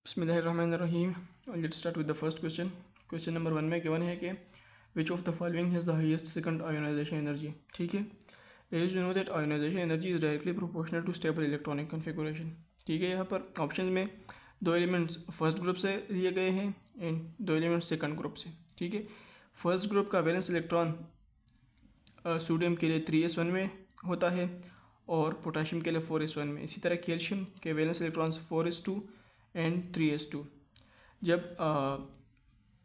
बिस्मिल्लाहिर्रहमानिर्रहीम। Let's start with the first question. Question number 1 में given है कि which of the following has the highest second ionization energy. ठीक है, as you know that ionization energy is directly proportional to stable electronic configuration. ठीक है, यहाँ पर option में दो एलिमेंट्स फर्स्ट ग्रुप से लिए गए हैं एंड दो एलिमेंट्स सेकंड ग्रुप से। ठीक है, फर्स्ट ग्रुप का वैलेंस इलेक्ट्रॉन सोडियम के लिए 3s1 में होता है और पोटाशियम के लिए 4s1 में। इसी तरह कैल्शियम के valence electrons 4s2 and 3s2। जब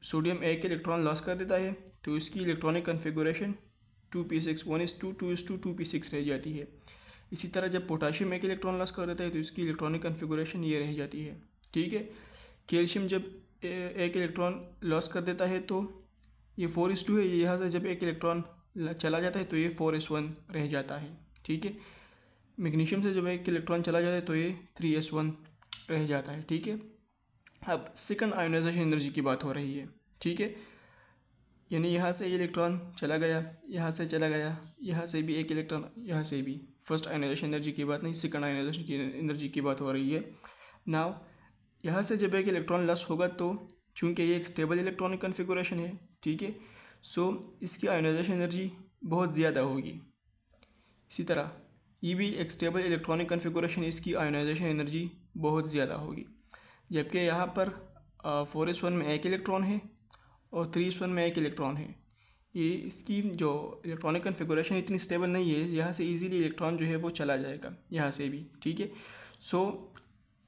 सोडियम एक इलेक्ट्रॉन लॉस कर देता है तो इसकी electronic configuration 2p6 1s2 2s2 2p6 रह जाती है। इसी तरह जब पोटाशियम एक इलेक्ट्रॉन लॉस कर देता है तो इसकी इलेक्ट्रॉनिक कन्फिगुरेशन ये रह जाती है। ठीक है, कैल्शियम जब एक इलेक्ट्रॉन लॉस कर देता है तो ये 4s2 है, यहाँ से जब एक इलेक्ट्रॉन चला जाता है तो ये 4s1 रह जाता है। ठीक है, मैग्नीशियम से जब एक इलेक्ट्रॉन चला जाता है तो ये 3s1 रह जाता है। ठीक है, अब सेकंड आयोनाइजेशन एनर्जी की बात हो रही है। ठीक है, यानी यहाँ से इलेक्ट्रॉन चला गया, यहाँ से चला गया, यहाँ से भी एक इलेक्ट्रॉन, यहाँ से भी। फर्स्ट आयोनाइजेशन एनर्जी की बात नहीं, सेकंड आयोनाइजेशन की एनर्जी की बात हो रही है। नाउ यहाँ से जब एक इलेक्ट्रॉन लॉस होगा तो चूँकि ये एक स्टेबल इलेक्ट्रॉनिक कन्फिगुरेशन है, ठीक है, सो इसकी आयोनाइजेशन एनर्जी बहुत ज़्यादा होगी। इसी तरह ये भी एक स्टेबल इलेक्ट्रॉनिक कन्फिगुरेशन, इसकी आयोनाइजेशन एनर्जी बहुत ज़्यादा होगी। जबकि यहाँ पर 4s1 में एक इलेक्ट्रॉन है और 3s1 में एक इलेक्ट्रॉन है। ये इसकी जो इलेक्ट्रॉनिक कन्फिगुरेशन इतनी स्टेबल नहीं है, यहाँ से इजीली इलेक्ट्रॉन जो है वो चला जाएगा, यहाँ से भी। ठीक है, सो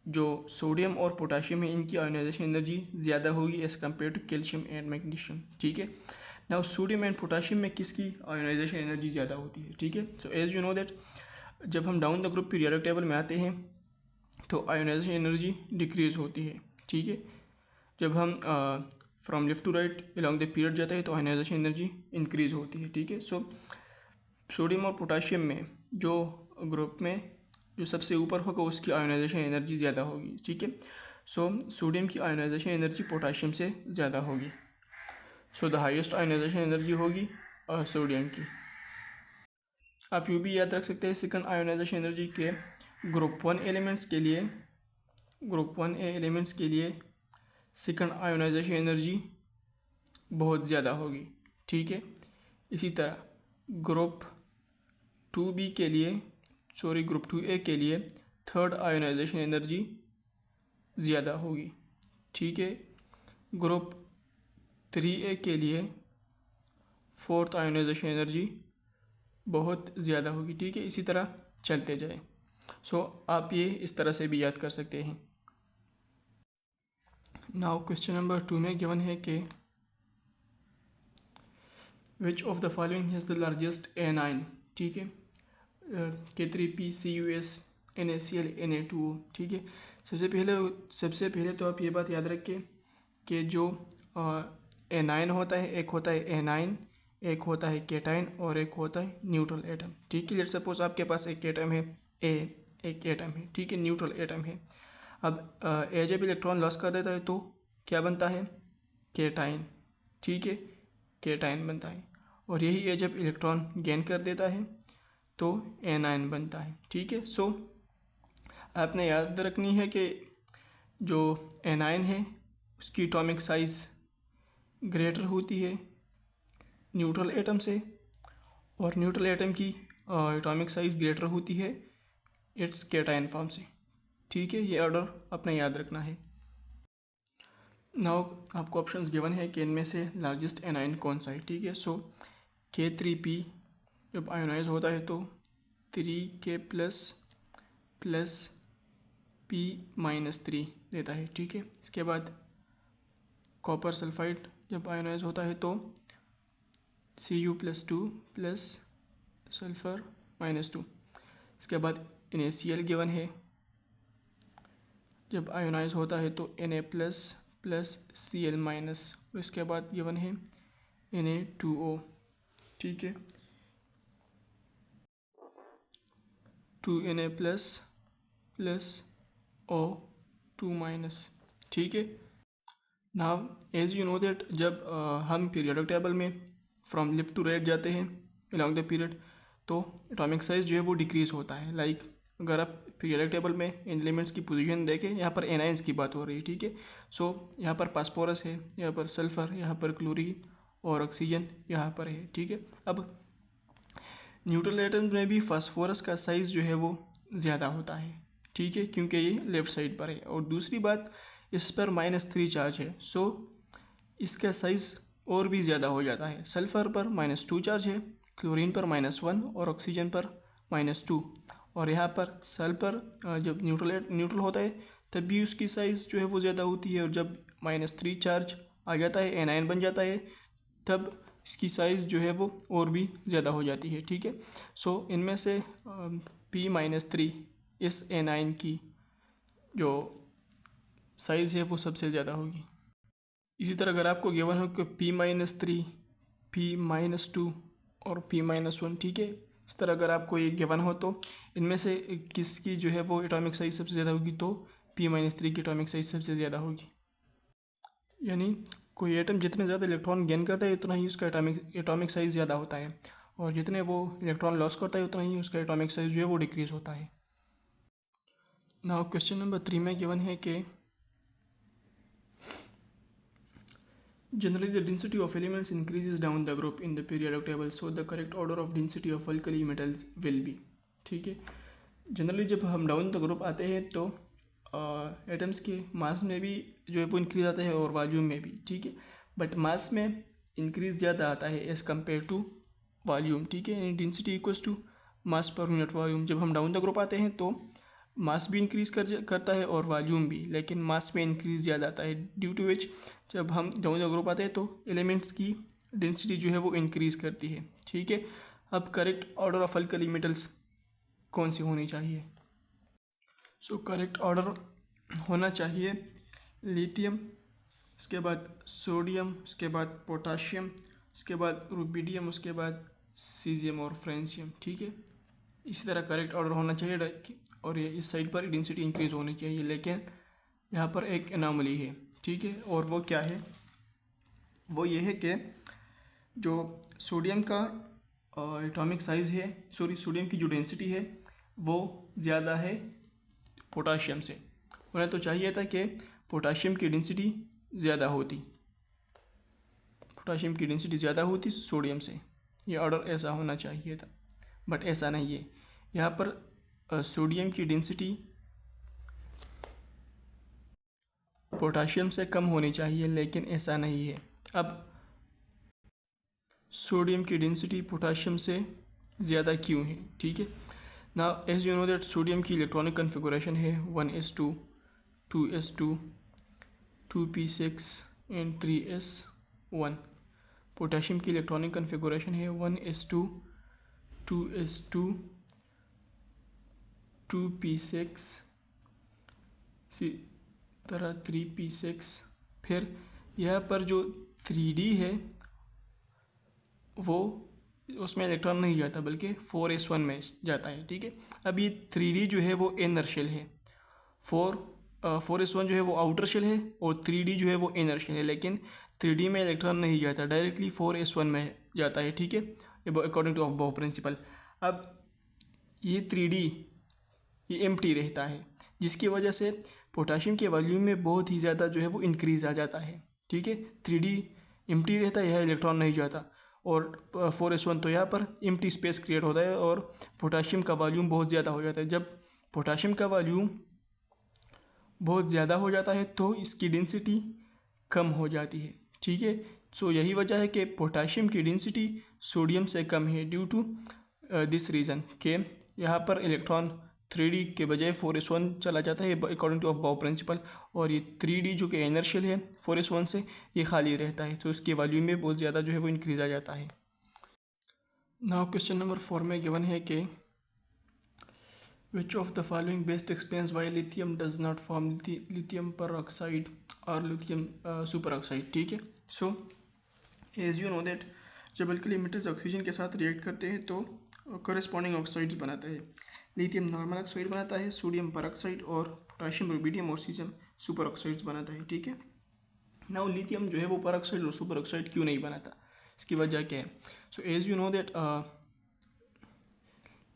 जो सोडियम और पोटाशियम है इनकी आयोनाइजेशन एनर्जी ज़्यादा होगी as compare to calcium and magnesium. ठीक है, नाउ सोडियम एंड पोटाशियम में किसकी आयोनाइजेशन एनर्जी ज़्यादा होती है। ठीक है, so as you know that जब हम down the group periodic table में आते हैं तो आयोनाइजेशन एनर्जी डिक्रीज़ होती है। ठीक है, जब हम from left to right along the period जाते हैं तो आयोनाइजेशन एनर्जी इंक्रीज़ होती है। ठीक है, सो सोडियम और पोटाशियम में जो ग्रुप में जो सबसे ऊपर होगा उसकी आयोनाइजेशन एनर्जी ज़्यादा होगी। ठीक है, सो सोडियम की आयोनाइजेशन एनर्जी पोटाशियम से ज़्यादा होगी। So the highest ionization energy होगी सोडियम की। आप यूँ भी याद रख सकते हैं सेकंड आयोनाइजेशन एनर्जी के ग्रुप 1 एलिमेंट्स के लिए, ग्रुप 1A एलिमेंट्स के लिए सेकंड आयोनाइजेशन एनर्जी बहुत ज़्यादा होगी। ठीक है, इसी तरह ग्रुप 2B के लिए, ग्रुप 2A के लिए थर्ड आयोनाइजेशन एनर्जी ज़्यादा होगी। ठीक है, ग्रुप 3A के लिए फोर्थ आयोनाइजेशन एनर्जी बहुत ज़्यादा होगी। ठीक है, इसी तरह चलते जाए। सो आप ये इस तरह से भी याद कर सकते हैं। नाउ क्वेश्चन नंबर 2 में गिवन है कि which of the following has the largest A9. ठीक है, K3PCUS NaCl Na2O। ठीक है, सबसे पहले तो आप ये बात याद रखें कि जो एनाइन होता है, एक होता है एनाइन, एक होता है केटाइन और एक होता है न्यूट्रल एटम। ठीक है, लेट सपोज आपके पास एक एटम है ए, एक एटम है, ठीक है, न्यूट्रल एटम है। अब ए जब इलेक्ट्रॉन लॉस कर देता है तो क्या बनता है, केटाइन। ठीक है, केटाइन बनता है। और यही ए जब इलेक्ट्रॉन गेन कर देता है तो एनाइन बनता है। ठीक है, सो आपने याद रखनी है कि जो एनाइन है उसकी एटॉमिक साइज़ ग्रेटर होती है न्यूट्रल एटम से, और न्यूट्रल एटम की एटॉमिक साइज़ ग्रेटर होती है इट्स केटाइन फॉर्म से। ठीक है, ये ऑर्डर अपने याद रखना है। नाउ आपको ऑप्शंस गिवन है कि इनमें से लार्जेस्ट एनाइन कौन सा है। ठीक है, सो K3P जब आयोनाइज होता है तो 3K प्लस P-3 देता है। ठीक है, इसके बाद कॉपर सल्फाइड जब आयोनाइज होता है तो Cu+2 प्लस सल्फर -2। इसके बाद NaCl गिवन है, जब आयोनाइज होता है तो Na प्लस Cl-, और इसके बाद गिवन है Na2O। ठीक है, 2Na प्लस O2-। ठीक है, now as you know that जब हम पीरियोडिक टेबल में फ्रॉम लेफ्ट टू राइट जाते हैं अलॉन्ग द पीरियड तो एटॉमिक साइज जो है वो डिक्रीज होता है। लाइक अगर आप पीरियोडिक टेबल में इन एलिमेंट्स की पोजीशन देखें, यहाँ पर एनाइंस की बात हो रही है, ठीक है। सो यहाँ पर फास्फोरस है, यहाँ पर सल्फर, यहाँ पर क्लोरीन और ऑक्सीजन यहाँ पर है, ठीक है। अब न्यूट्रल एटम्स में भी फास्फोरस का साइज़ जो है वो ज़्यादा होता है, ठीक है, क्योंकि ये लेफ्ट साइड पर है। और दूसरी बात, इस पर -3 चार्ज है, सो इसका साइज़ और भी ज़्यादा हो जाता है। सल्फर पर -2 चार्ज है, क्लोरीन पर -1 और ऑक्सीजन पर -2। और यहाँ पर सल्फर जब न्यूट्रल होता है तब भी उसकी साइज़ जो है वो ज़्यादा होती है, और जब -3 चार्ज आ जाता है, एनायन बन जाता है, तब इसकी साइज़ जो है वो और भी ज़्यादा हो जाती है, ठीक है। सो इनमें से P-3 इस एनायन की जो साइज़ है वो सबसे ज़्यादा होगी। इसी तरह अगर आपको गिवन हो कि P-3, P-2 और P-1, ठीक है, इस तरह अगर आपको ये गिवन हो तो इनमें से किसकी जो है वो एटॉमिक साइज़ सबसे ज़्यादा होगी, तो P-3 की एटॉमिक साइज़ सबसे ज़्यादा होगी। यानी कोई एटम जितने ज़्यादा इलेक्ट्रॉन गेन करता है उतना ही उसका एटॉमिक साइज़ ज़्यादा होता है, और जितने वो इलेक्ट्रॉन लॉस करता है उतना ही उसका एटॉमिक साइज़ जो है वो डिक्रीज़ होता है। नाउ क्वेश्चन नंबर 3 में गिवन है कि generally the density of elements increases down the group in the periodic table, so the correct order of density of alkali metals will be, ठीक है। जनरली जब हम डाउन द ग्रुप आते हैं तो एटम्स के मास में भी जो है वो इंक्रीज आता है और वॉल्यूम में भी, ठीक है। बट मास में इंक्रीज ज़्यादा आता है एज़ कम्पेयर टू वॉल्यूम, ठीक है। यानी density equals to mass per unit volume. जब हम डाउन द ग्रुप आते हैं तो मास भी इंक्रीज करता है और वॉल्यूम भी, लेकिन मास में इंक्रीज ज़्यादा आता है, ड्यू टू विच जब हम डाउन द ग्रुप आते हैं तो एलिमेंट्स की डेंसिटी जो है वो इंक्रीज करती है, ठीक है। अब correct order of alkali metals कौन सी होनी चाहिए? सो करेक्ट ऑर्डर होना चाहिए लिथियम, उसके बाद सोडियम, उसके बाद पोटाशियम, उसके बाद रुबिडियम, उसके बाद सीजियम और फ्रेंशियम, ठीक है। इसी तरह करेक्ट ऑर्डर होना चाहिए, और ये इस साइड पर डेंसिटी इंक्रीज होनी चाहिए, लेकिन यहाँ पर एक एनॉमली है, ठीक है। और वो क्या है? वो ये है कि जो सोडियम का एटॉमिक साइज़ है, सोडियम की जो डेंसिटी है वो ज़्यादा है पोटाशियम से। उन्हें तो चाहिए था कि पोटाशियम की डेंसिटी ज़्यादा होती, सोडियम से। ये ऑर्डर ऐसा होना चाहिए था, बट ऐसा नहीं है। यहाँ पर सोडियम की डेंसिटी पोटाशियम से कम होनी चाहिए, लेकिन ऐसा नहीं है। अब सोडियम की डेंसिटी पोटाशियम से ज़्यादा क्यों है, ठीक है। Now as you know that sodium की इलेक्ट्रॉनिक कन्फिगुरेशन है 1s2, 2s2, 2p6 and 3s1। Potassium की इलेक्ट्रॉनिक कन्फिगुरेशन है 1s2, 2s2, 2p6, इसी तरह 3p6। फिर यहाँ पर जो 3d है वो उसमें इलेक्ट्रॉन नहीं जाता, बल्कि 4s1 में जाता है, ठीक है। अब ये 3d जो है वो इनर शेल है, 4s1 जो है वो आउटर शेल है, और 3d जो है वो इनर शेल है, लेकिन 3d में इलेक्ट्रॉन नहीं जाता, डायरेक्टली 4s1 में जाता है, ठीक है, अकॉर्डिंग टू बॉब प्रिंसिपल। अब ये 3d ये एम्प्टी रहता है, जिसकी वजह से पोटाशियम के वॉल्यूम में बहुत ही ज़्यादा जो है वो इंक्रीज आ जाता है, ठीक है। 3d एम्प्टी रहता है, यह इलेक्ट्रॉन नहीं जाता, और 4s1 तो यहाँ पर एम्प्टी स्पेस क्रिएट होता है और पोटाशियम का वॉल्यूम बहुत ज़्यादा हो जाता है। जब पोटाशियम का वॉल्यूम बहुत ज़्यादा हो जाता है तो इसकी डेंसिटी कम हो जाती है, ठीक है। सो यही वजह है कि पोटाशियम की डेंसिटी सोडियम से कम है, ड्यू टू दिस रीज़न के यहाँ पर इलेक्ट्रॉन 3d के बजाय 4s1 चला जाता है अकॉर्डिंग टू बॉब प्रिंसिपल, और ये 3d जो कि इनर्शियल है 4s1 से, ये खाली रहता है, तो इसके वॉल्यूम में बहुत ज़्यादा जो है वो इंक्रीज आ जाता है। नाउ क्वेश्चन नंबर 4 में गिवन है कि which of the following best explains why lithium does not form lithium peroxide or lithium superoxide, ठीक है। So as you know that जब अल्कली मेटल्स ऑक्सीजन के साथ रिएक्ट करते हैं तो कॉरेस्पॉन्डिंग ऑक्साइड्स बनाता है। लिथियम नॉर्मल ऑक्साइड बनाता है, सोडियम पेरोक्साइड, और पोटाशियम रुबिडियम और सीजियम सुपर ऑक्साइड्स बनाता है, ठीक है। नाउ लिथियम जो है वो पेरोक्साइड और सुपर ऑक्साइड क्यों नहीं बनाता, इसकी वजह क्या है? So as you know that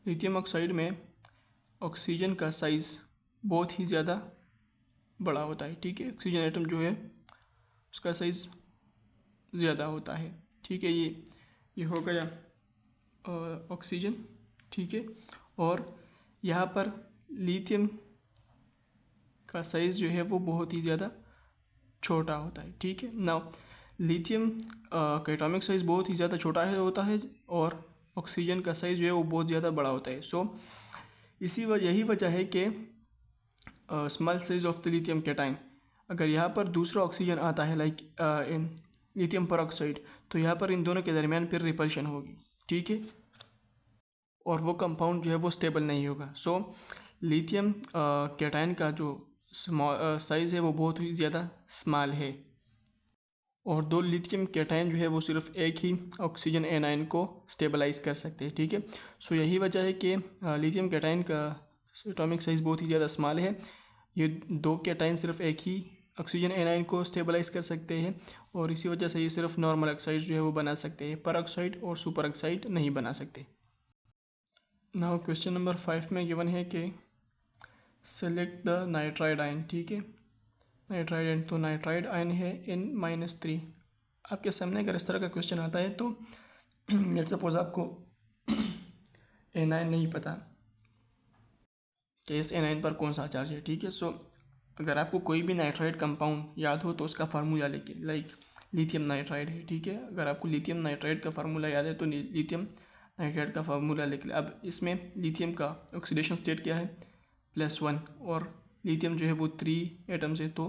lithium oxide में ऑक्सीजन का साइज़ बहुत ही ज़्यादा बड़ा होता है। ठीक है, ऑक्सीजन एटम जो है उसका साइज़ ज़्यादा होता है। ठीक है, ये हो गया ऑक्सीजन। ठीक है, और यहाँ पर लिथियम का साइज़ जो है वो बहुत ही ज़्यादा छोटा होता है। ठीक है, नाउ लिथियम का एटॉमिक साइज़ बहुत ही ज़्यादा छोटा होता है और ऑक्सीजन का साइज़ जो है वो बहुत ज़्यादा बड़ा होता है। सो यही वजह है कि small size of the lithium cation, अगर यहाँ पर दूसरा ऑक्सीजन आता है लाइक इन लिथियम पेरोक्साइड, तो यहाँ पर इन दोनों के दरमियान फिर रिपल्शन होगी। ठीक है, और वो कंपाउंड जो है वो स्टेबल नहीं होगा। सो लिथियम कैटाइन का जो साइज़ है वो बहुत ही ज़्यादा स्मॉल है, और दो लिथियम कैटाइन जो है वो सिर्फ एक ही ऑक्सीजन एनायन को स्टेबलाइज कर सकते हैं। ठीक है, सो यही वजह है कि लिथियम कैटाइन का एटॉमिक साइज़ बहुत ही ज़्यादा स्मॉल है। ये दो कैटाइन सिर्फ एक ही ऑक्सीजन एनायन को स्टेबलाइज कर सकते हैं, और इसी वजह से ये सिर्फ नॉर्मल ऑक्साइड जो है वो बना सकते हैं, पर ऑक्साइड और सुपर ऑक्साइड नहीं बना सकते। नाउ क्वेश्चन नंबर 5 में गिवन है कि सेलेक्ट द नाइट्राइड आयन। ठीक है, नाइट्राइड आयन, तो नाइट्राइड आयन है N-3। आपके सामने अगर इस तरह का क्वेश्चन आता है तो लेट्स सपोज आपको N9 नहीं पता कि इस N9 पर कौन सा चार्ज है। ठीक है, सो अगर आपको कोई भी नाइट्राइड कंपाउंड याद हो तो उसका फार्मूला लेके, लाइक लिथियम नाइट्राइड है। ठीक है, अगर आपको लिथियम नाइट्राइड का फार्मूला याद है तो लिथियम नाइट्राइड का फार्मूला लिख ले। अब इसमें लिथियम का ऑक्सीडेशन स्टेट क्या है, +1, और लिथियम जो है वो 3 एटम्स है तो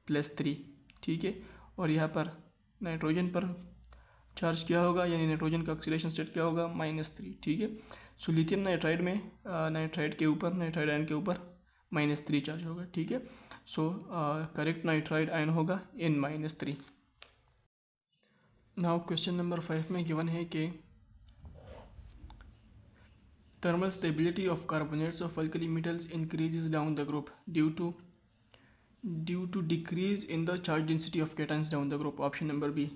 +3। ठीक है, और यहाँ पर नाइट्रोजन पर चार्ज क्या होगा, यानी नाइट्रोजन का ऑक्सीडेशन स्टेट क्या होगा, -3। ठीक है, सो लिथियम नाइट्राइड में नाइट्राइड के ऊपर, नाइट्राइड आयन के ऊपर -3 चार्ज होगा। ठीक है, सो करेक्ट नाइट्राइड आयन होगा N-3। नाउ क्वेश्चन नंबर 5 में गिवन है कि thermal stability of carbonates of alkali metals increases down the group due to decrease in the charge density of cations down the group। Option number B.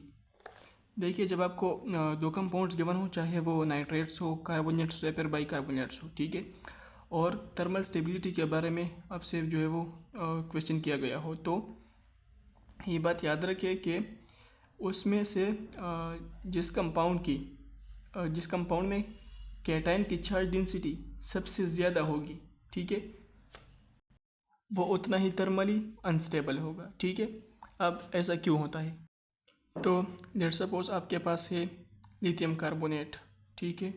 देखिए, जब आपको दो compounds given हो, चाहे वो नाइट्रेट्स हो, कार्बोनेट्स हो या फिर बाइकार्बोनेट्स हो, ठीक है, और थर्मल स्टेबिलिटी के बारे में आपसे जो है वो क्वेश्चन किया गया हो, तो ये बात याद रखिए कि उसमें से जिस कंपाउंड में कैटाइन की चार्ज डेंसिटी सबसे ज़्यादा होगी, ठीक है, वो उतना ही थर्मली अनस्टेबल होगा। ठीक है, अब ऐसा क्यों होता है, तो लेट्स सपोज आपके पास है लिथियम कार्बोनेट। ठीक है,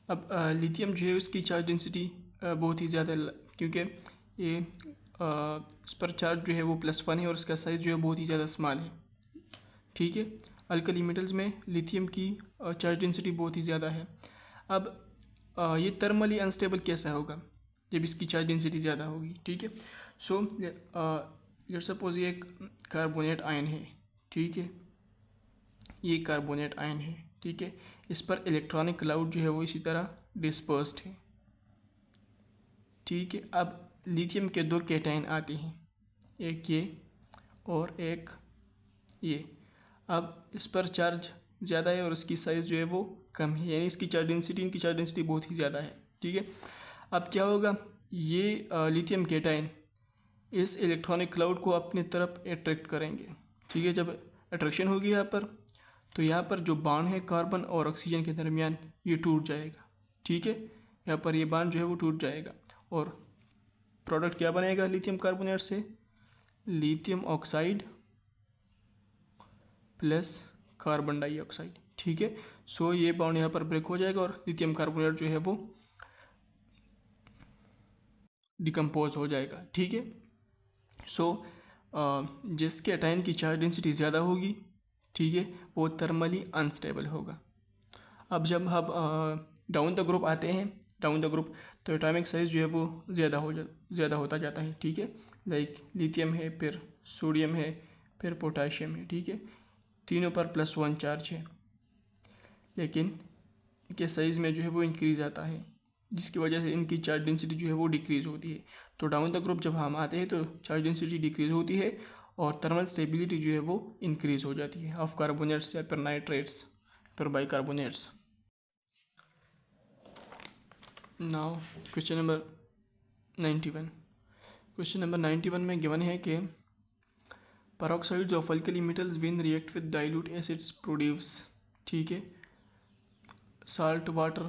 अब लिथियम जो है उसकी चार्ज डेंसिटी बहुत ही ज़्यादा, क्योंकि ये उस पर चार्ज जो है वो +1 है और इसका साइज़ जो है बहुत ही ज़्यादा स्मॉल है। ठीक है, अल्कली मेटल्स में लिथियम की चार्ज डेंसिटी बहुत ही ज़्यादा है। अब ये थर्मली अनस्टेबल कैसा होगा, जब इसकी चार्ज डेंसिटी ज़्यादा होगी। ठीक है, सो लेट्स सपोज ये एक कार्बोनेट आयन है। ठीक है, ये कार्बोनेट आयन है। ठीक है, इस पर इलेक्ट्रॉनिक क्लाउड जो है वो इसी तरह डिस्पर्स्ड है। ठीक है, अब लिथियम के दो कैटायन आते हैं, एक ये और एक ये। अब इस पर चार्ज ज़्यादा है और इसकी साइज़ जो है वो कम है, यानी इसकी चार्ज डेंसिटी, इनकी चार्ज डेंसिटी बहुत ही ज़्यादा है। ठीक है, अब क्या होगा, ये लिथियम कैटायन इस इलेक्ट्रॉनिक क्लाउड को अपनी तरफ अट्रैक्ट करेंगे। ठीक है, जब अट्रैक्शन होगी यहाँ पर, तो यहाँ पर जो बॉन्ड है कार्बन और ऑक्सीजन के दरमियान, ये टूट जाएगा। ठीक है, यहाँ पर ये बॉन्ड जो है वो टूट जाएगा और प्रोडक्ट क्या बनेगा लिथियम कार्बोनेट से, lithium oxide plus carbon dioxide. ठीक है, सो ये बॉन्ड यहाँ पर ब्रेक हो जाएगा और लिथियम कार्बोनेट जो है वो डिकम्पोज हो जाएगा। ठीक है, सो जिस कैटायन की चार्ज डेंसिटी ज़्यादा होगी, ठीक है, वो थर्मली अनस्टेबल होगा। अब जब हम डाउन द ग्रुप आते हैं, डाउन द ग्रुप, तो एटॉमिक साइज जो है वो ज़्यादा होता जाता है। ठीक है, लाइक लिथियम है, फिर सोडियम है, फिर पोटाशियम है। ठीक है, तीनों पर +1 चार्ज है, लेकिन इनके साइज़ में जो है वो इंक्रीज आता है, जिसकी वजह से इनकी चार्ज डेंसिटी जो है वो डिक्रीज़ होती है। तो डाउन द ग्रुप जब हम आते हैं तो चार्ज डेंसिटी डिक्रीज़ होती है और थर्मल स्टेबिलिटी जो है वो इंक्रीज़ हो जाती है ऑफ कार्बोनेट्स या फिर नाइट्रेट्स फिर bicarbonates. Now question number 91। Question number 91 में गिवन है कि peroxides of alkali metals when react with dilute acids produce, ठीक है, salt water,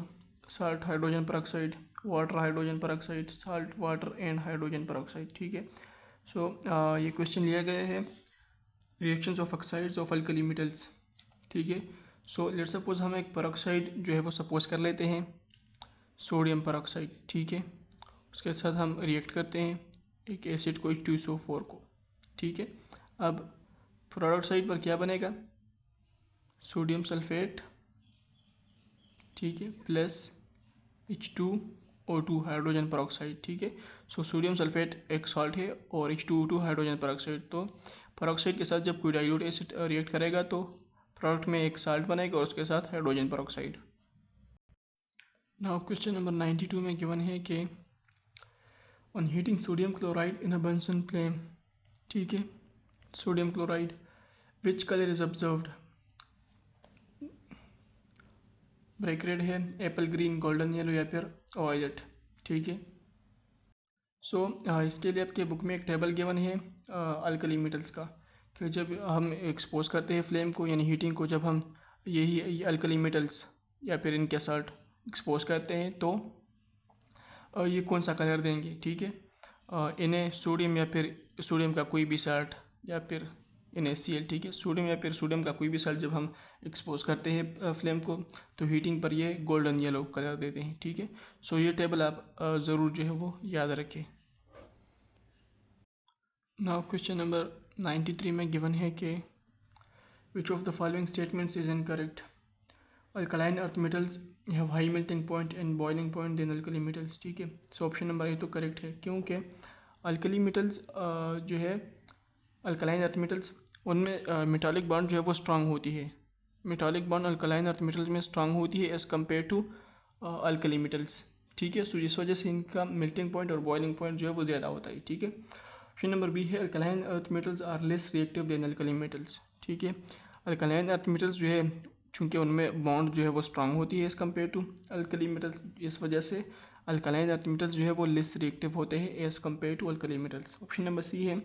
salt hydrogen peroxide, water hydrogen peroxide, salt water and hydrogen peroxide, ठीक है। सो ये question लिया गया है reactions of oxides of alkali metals, ठीक है। सो लेट्स सपोज हम एक peroxide जो है वो सपोज कर लेते हैं सोडियम peroxide, ठीक है। उसके साथ हम रिएक्ट करते हैं एक एसिड को H2SO4 को, ठीक है। अब प्रोडक्ट साइड पर क्या बनेगा, सोडियम सल्फेट, ठीक है, प्लस H2O2 हाइड्रोजन peroxide, ठीक है। सो सोडियम सल्फेट एक सॉल्ट है और H2O2 हाइड्रोजन peroxide, तो peroxide के साथ जब कोई डाइल्यूट एसिड रिएक्ट करेगा तो प्रोडक्ट में एक साल्ट बनेगा और उसके साथ hydrogen peroxide। Now question number 92 में गिवन है कि on heating sodium chloride in a Bunsen flame, ठीक है, sodium chloride which colour is observed, brick red है, एप्पल ग्रीन, गोल्डन येलो या फिर वायलेट, ठीक है। सो इसके लिए आपके बुक में एक टेबल गिवन है अल्कली मेटल्स का, कि जब हम एक्सपोज करते हैं फ्लेम को यानी हीटिंग को, जब हम यही अल्कली मेटल्स या फिर इनके साल्ट एक्सपोज करते हैं तो ये कौन सा कलर देंगे, ठीक है। इन्हें सोडियम या फिर सोडियम का कोई भी साल्ट या फिर NaCl, ठीक है, सोडियम या फिर सोडियम का कोई भी साल्ट जब हम एक्सपोज करते हैं फ्लेम को तो हीटिंग पर ये गोल्डन येलो कलर देते हैं, ठीक है। सो ये टेबल आप ज़रूर जो है वो याद रखें। नाउ क्वेश्चन नंबर 93 में गिवन है कि which of the following statements is incorrect, alkaline earth metals have high melting point and boiling point than alkali metals, ठीक है। सो ऑप्शन नंबर ए तो करेक्ट है, क्योंकि अल्कली मेटल्स जो है अल्कलाइन अर्थ मेटल्स उनमें मेटालिक बॉन्ड जो है वो स्ट्रांग होती है, metallic bond alkaline earth metals में स्ट्रांग होती है as compare to alkali metals, ठीक है। सो इस वजह से इनका मेल्टिंग पॉइंट और बॉइलिंग पॉइंट जो है वो ज़्यादा होता है, ठीक है। ऑप्शन नंबर बी है alkaline earth metals are less reactive than alkali metals, ठीक है। अल्कलाइन अर्थ मेटल्स जो है चूँकि उनमें बॉन्ड जो है वो स्ट्रांग होती है as compare to alkali metals, इस वजह से अल्कलाइन अर्थ मेटल्स जो है वो लेस रिएक्टिव होते हैं as compare to alkali metals. Option number C है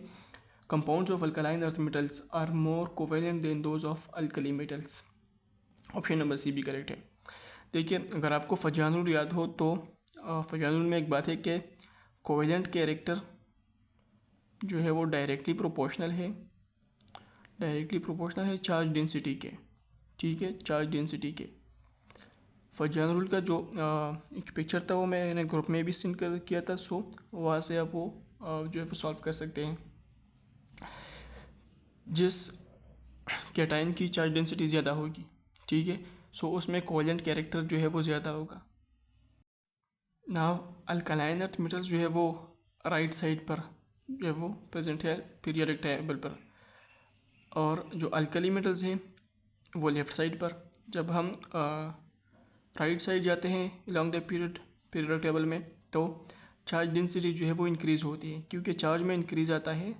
compounds of alkaline earth metals are more covalent than those of alkali metals। Option number C भी करेक्ट है। देखिए अगर आपको फजानुल याद हो तो फजानुल में एक बात है कि कोवेलेंट कैरेक्टर जो है वो डायरेक्टली प्रोपोर्शनल है चार्ज डेंसिटी के, ठीक है, चार्ज डेंसिटी के। फजानुल का जो एक पिक्चर था वो मैंने ग्रुप में भी सेंड किया था, सो वहाँ से आप वो जो है वो सॉल्व कर सकते हैं। जिस कैटाइन की चार्ज डेंसिटी ज़्यादा होगी, ठीक है, सो उसमें कोवेलेंट कैरेक्टर जो है वो ज़्यादा होगा। नाउ अल्कलाइन अर्थ मेटल्स जो है वो राइट साइड पर जो है वो प्रेजेंट है पीरियोडिक टेबल पर, और जो अल्कली मेटल्स हैं वो लेफ़्ट साइड पर। जब हम राइट साइड जाते हैं अलॉन्ग द पीरियोडिक टेबल में तो चार्ज डेंसिटी जो है वो इंक्रीज़ होती है, क्योंकि चार्ज में इंक्रीज़ आता है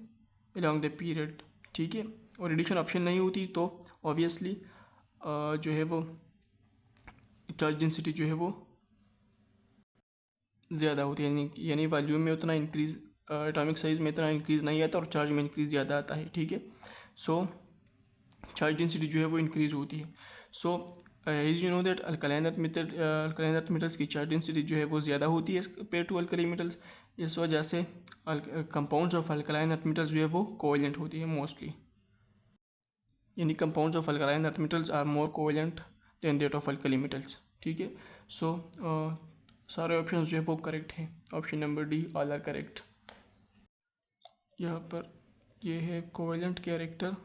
अलॉन्ग द पीरियड, ठीक है, और रिडक्शन ऑप्शन नहीं होती तो ऑब्वियसली जो है वो चार्ज डेंसिटी जो है वो ज़्यादा होती है, यानी वॉल्यूम में उतना इंक्रीज़, एटॉमिक साइज में इतना इंक्रीज़ नहीं आता और चार्ज में इंक्रीज़ ज़्यादा आता है, ठीक है। सो चार्ज डेंसिटी जो है वो इंक्रीज़ होती है। So as you know that alkaline earth metals की चार्ज डेंसिटी जो है वो ज़्यादा होती है कंपेयर टू अल्कली मेटल्स, इस वजह से compounds of alkaline earth metals जो है वो कोवेलेंट होती है मोस्टली, यानी compounds of alkaline earth metals are more covalent than that of alkali metals, ठीक है। सो सारे ऑप्शंस जो है वो करेक्ट हैं, option number D all are correct. यहाँ पर ये है covalent character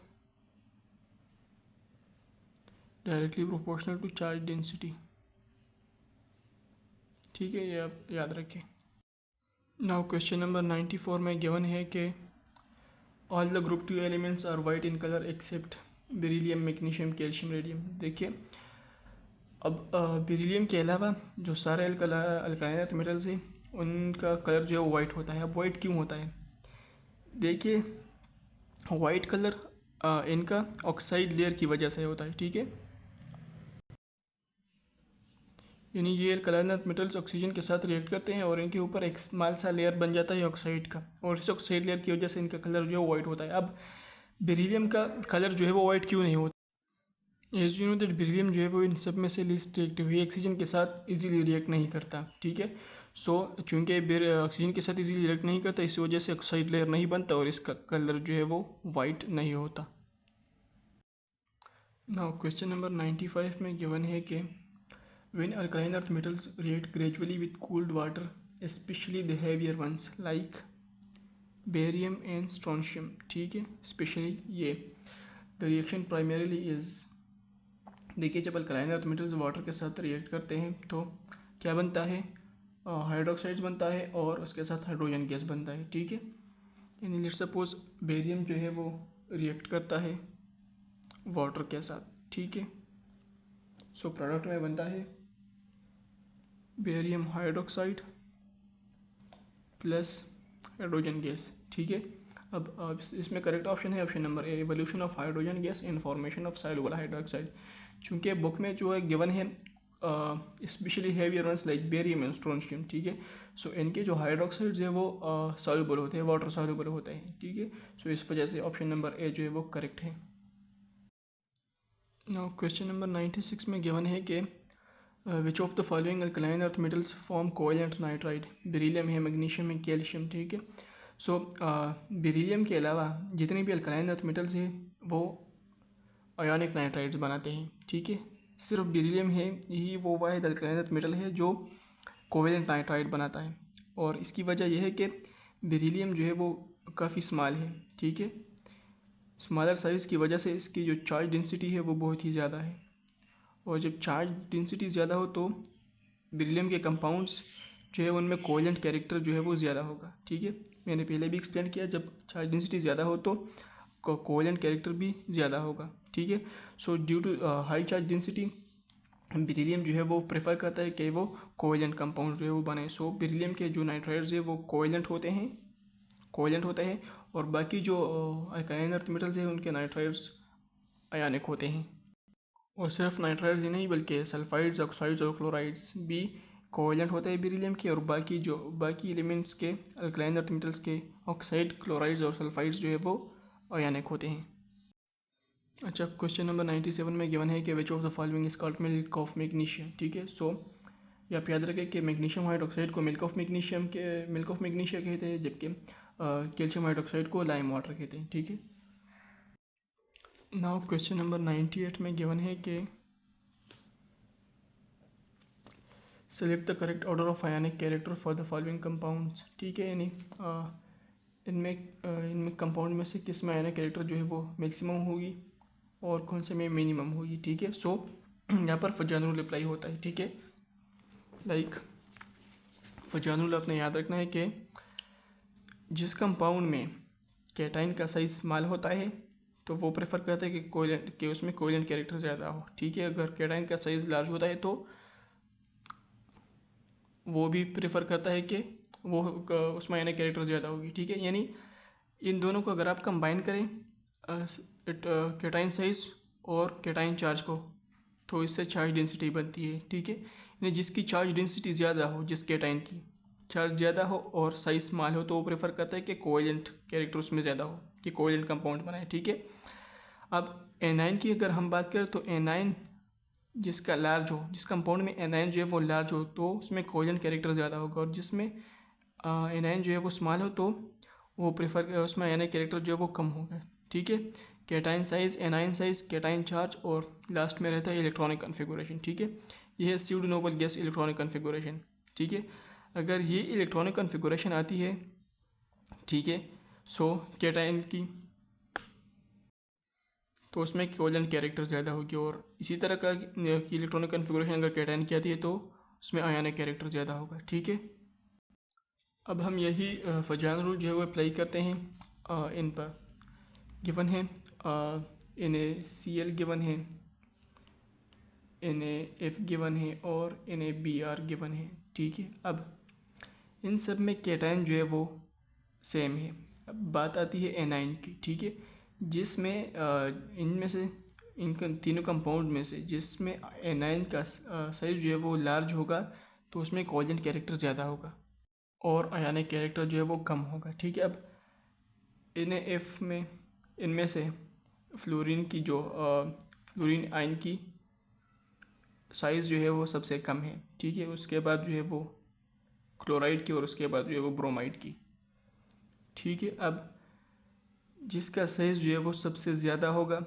directly proportional to charge density, ठीक है, ये आप याद रखें। नाउ क्वेश्चन नंबर 94 में गिवन है कि all the group 2 elements are white in colour except beryllium, magnesium, calcium, radium. देखिए अब बेरिलियम के अलावा जो सारे अल्कालाइन अर्थ मेटल्स हैं उनका कलर जो है वो वाइट होता है। अब वाइट क्यों होता है, देखिए वाइट कलर इनका ऑक्साइड लेयर की वजह से होता है, ठीक है। यानी ये अल्कलाइन अर्थ मेटल्स ऑक्सीजन के साथ रिएक्ट करते हैं और इनके ऊपर एक स्मॉल सा लेयर बन जाता है ऑक्साइड का, और इस ऑक्साइड लेयर की वजह से इनका कलर जो है वाइट होता है। अब बेरिलियम का कलर जो है वो वाइट क्यों नहीं होता? As you know that beryllium जो है वो इन सब में से लीस्ट रिएक्टिव है, ऑक्सीजन के साथ इजीली रिएक्ट नहीं करता, ठीक है। सो चूंकि ऑक्सीजन के साथ इजीली रिएक्ट नहीं करता, इसी वजह से ऑक्साइड लेयर नहीं बनता और इसका कलर जो है वो वाइट नहीं होता। नाउ क्वेश्चन नंबर 95 में गिवन है कि when alkaline earth metals react gradually with cooled water, especially the heavier ones like barium and strontium, ठीक है, स्पेशली ये the reaction primarily is, देखिए जब अल्कलाइन अर्थ मेटल्स वाटर के साथ रिएक्ट करते हैं तो क्या बनता है, हाइड्रोक्साइड्स बनता है और उसके साथ हाइड्रोजन गैस बनता है, ठीक है। यानी लेट्स सपोज बेरियम जो है वो रिएक्ट करता है वाटर के साथ, ठीक है। सो प्रोडक्ट में बनता है barium hydroxide plus hydrogen gas, ठीक है। अब इसमें करेक्ट ऑप्शन है option number A, evolution of hydrogen gas in formation of soluble hydroxide. चूंकि बुक में जो है गिवन है specially heavier ones like barium and strontium, ठीक है। सो इनके जो हाइड्रोक्साइड्स है वो सॉल्युबल होते हैं, वाटर सॉल्युबल होते हैं, ठीक है। सो इस वजह से ऑप्शन नंबर ए जो है वो करेक्ट है। नाउ क्वेश्चन नंबर 96 में गिवन है कि which of the following alkaline earth metals form covalent nitride, beryllium है, मैग्नीशियम है, कैल्शियम, ठीक है। सो बेरिलियम के अलावा जितने भी अल्कलाइन अर्थ मेटल्स हैं वो आयोनिक नाइट्राइड्स बनाते हैं, ठीक है। सिर्फ बेरिलियम है ही वो वाहिद अल्कलाइन अर्थ मेटल है जो कोवेलेंट नाइट्राइड बनाता है, और इसकी वजह यह है कि बेरिलियम जो है वो काफ़ी स्मॉल है, ठीक है। स्मॉलर साइज़ की वजह से इसकी जो चार्ज डेंसिटी है वो बहुत ही ज़्यादा है, और जब चार्ज डेंसिटी ज़्यादा हो तो बेरिलियम के कंपाउंड्स जो है उनमें कोवेलेंट कैरेक्टर जो है वो ज़्यादा होगा, ठीक है। मैंने पहले भी एक्सप्लेन किया, जब चार्ज डेंसिटी ज़्यादा हो तो कोवेलेंट कैरेक्टर भी ज़्यादा होगा, ठीक है। So due to high charge density beryllium जो है वो प्रेफर करता है कि वो कोवेलेंट कंपाउंड जो है वो बनाए। सो बेरिलियम के जो नाइट्राइड्स है वो कोवेलेंट होते हैं, और बाकी जो अल्काइल अर्थ मेटल्स हैं उनके नाइट्राइड्स आयनिक होते हैं। और सिर्फ नाइट्राइड्स ही नहीं बल्कि सल्फाइड्स, ऑक्साइड्स और क्लोराइड्स भी कोवेलेंट होते हैं बेरिलियम के, और बाकी एलिमेंट्स के अल्कलाइन अर्थ मेटल्स के ऑक्साइड, क्लोराइड्स और सल्फाइड्स जो है वो आयनिक होते हैं। अच्छा, क्वेश्चन नंबर 97 में गिवन है कि which of the following is called milk of magnesium, ठीक है। सो ये आप याद रखें कि मैग्नीशियम हाइड्रोक्साइड को मिल्क ऑफ मैग्नीशिया कहते हैं, जबकि कैल्शियम हाइड्रोक्साइड को लाइम वाटर कहते हैं, ठीक है। नाउ क्वेश्चन नंबर 98 में गिवन है कि select the correct order of ionic character for the following compounds, ठीक है। यानी इनमें कंपाउंड में से किस में आयनिक कैरेक्टर जो है वो मैक्सिमम होगी और कौन से में मिनिमम होगी, ठीक है। सो यहाँ पर फजान रूल अप्लाई होता है, ठीक है। लाइक फजान रूल आपने याद रखना है कि जिस कंपाउंड में कैटाइन का साइज स्मॉल होता है तो वो प्रेफर करता है कि उसमें कोवेलेंट कैरेक्टर ज़्यादा हो, ठीक है। अगर कैटाइन का साइज लार्ज होता है तो वो भी प्रेफर करता है कि वो उसमें आयनिक कैरेक्टर ज़्यादा होगी, ठीक है। यानी इन दोनों को अगर आप कंबाइन करें कैटाइन साइज और कैटाइन चार्ज को, तो इससे चार्ज डेंसिटी बनती है, ठीक है। यानी जिसकी चार्ज डेंसिटी ज़्यादा हो, जिस कैटाइन की चार्ज ज़्यादा हो और साइज स्मॉल हो, तो वो प्रेफर करता है कि कोवेलेंट कैरेक्टर उसमें ज़्यादा हो, कि कोवेलेंट कंपाउंड बनाए, ठीक है। अब एनाइन की अगर हम बात करें तो एनाइन जिसका लार्ज हो, जिस कंपाउंड में एनाइन जो है वो लार्ज हो तो उसमें कोवेलेंट कैरेक्टर ज़्यादा होगा, और जिसमें एनाइन जो है वो स्मॉल हो तो वो प्रेफर उसमें आयनिक कैरेक्टर जो है वो कम होगा, ठीक है। Cation size, A9 size, cation charge और लास्ट में रहता है इलेक्ट्रॉनिक कन्फिगुरेशन, ठीक है। यह है pseudo noble gas electronic configuration, ठीक है। अगर ये इलेक्ट्रॉनिक कन्फिगुरेशन आती है, ठीक है, सो कैटाइन की, तो उसमें कोवेलेंट कैरेक्टर ज़्यादा होगी, और इसी तरह का इलेक्ट्रॉनिक कन्फिगुरेशन अगर कैटाइन की आती है तो उसमें आयनिक कैरेक्टर ज़्यादा होगा, ठीक है। अब हम यही फजान रूल जो है वो अप्लाई करते हैं इन पर। गिवन है NaCl गिवन है, NaF गिवन है और NaBr गिवन है, ठीक है। अब इन सब में कैटाइन जो है वो सेम है। अब बात आती है एनाइन की, ठीक है, जिसमें इनमें से इन तीनों कंपाउंड में से जिसमें एनाइन का साइज जो है वो लार्ज होगा तो उसमें कोवैलेंट कैरेक्टर ज़्यादा होगा और आयनिक कैरेक्टर जो है वो कम होगा। ठीक है, अब NaF में इनमें से फ्लोरीन की जो फ्लोरीन आयन की साइज़ जो है वो सबसे कम है। ठीक है, उसके बाद जो है वो क्लोराइड की और उसके बाद जो है वो ब्रोमाइड की। ठीक है, अब जिसका साइज़ जो है वो सबसे ज़्यादा होगा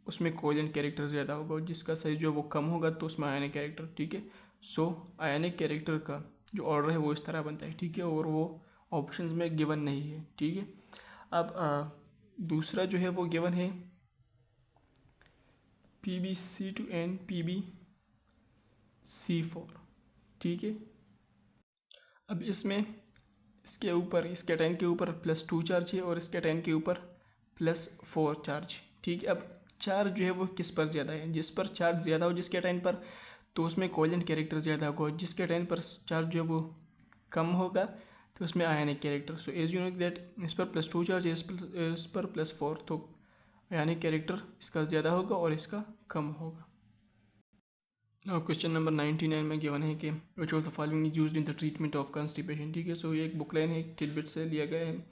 उसमें कोवैलेंट कैरेक्टर ज़्यादा होगा और जिसका साइज़ जो है वो कम होगा तो उसमें आयनिक कैरेक्टर। ठीक है, सो आयनिक कैरेक्टर का जो ऑर्डर है वो इस तरह बनता है। ठीक है, और वो ऑप्शंस में गिवन नहीं है। ठीक है, अब दूसरा जो है वो गिवन है PbC2N PbC4। ठीक है, अब इसमें इसके ऊपर इस कैटायन के ऊपर +2 चार्ज है और इस कैटायन के ऊपर +4 चार्ज। ठीक है, अब चार्ज जो है वो किस पर ज़्यादा है, जिस पर चार्ज ज़्यादा हो जिस कैटायन पर तो उसमें कोवैलेंट कैरेक्टर ज़्यादा होगा, जिस कैटायन पर चार्ज जो है वो कम होगा तो उसमें ionic character. So as you know that इस पर +2 चार्ज है, इस पर +4, तो आयनिक कैरेक्टर इसका ज़्यादा होगा और इसका कम होगा। क्वेश्चन नंबर 99 में गिवन है कि which of the following is used in the treatment of constipation. ठीक है, सो ये एक बुक लाइन है, टिडबिट से लिया गया है।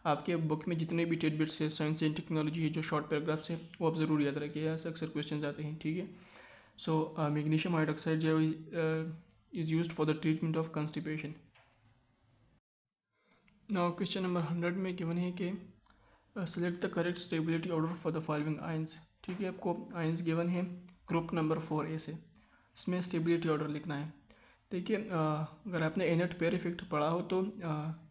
आपके बुक में जितने भी टिडबिट्स है, साइंस एंड टेक्नोलॉजी है, जो शॉर्ट पैराग्राफ्स है वो आप ज़रूर याद रखिए, यहाँ से अक्सर क्वेश्चन आते हैं। ठीक है, सो मैग्नीशियम हाइड्रोक्साइड जो is used for the treatment of constipation. Now question number 100 में गिवन है कि select the correct stability order for the following ions. ठीक है, आपको आयंस गिवन है ग्रुप नंबर 4A से, इसमें स्टेबिलिटी ऑर्डर लिखना है। देखिए, अगर आपने इनर्ट पेयर इफेक्ट पढ़ा हो तो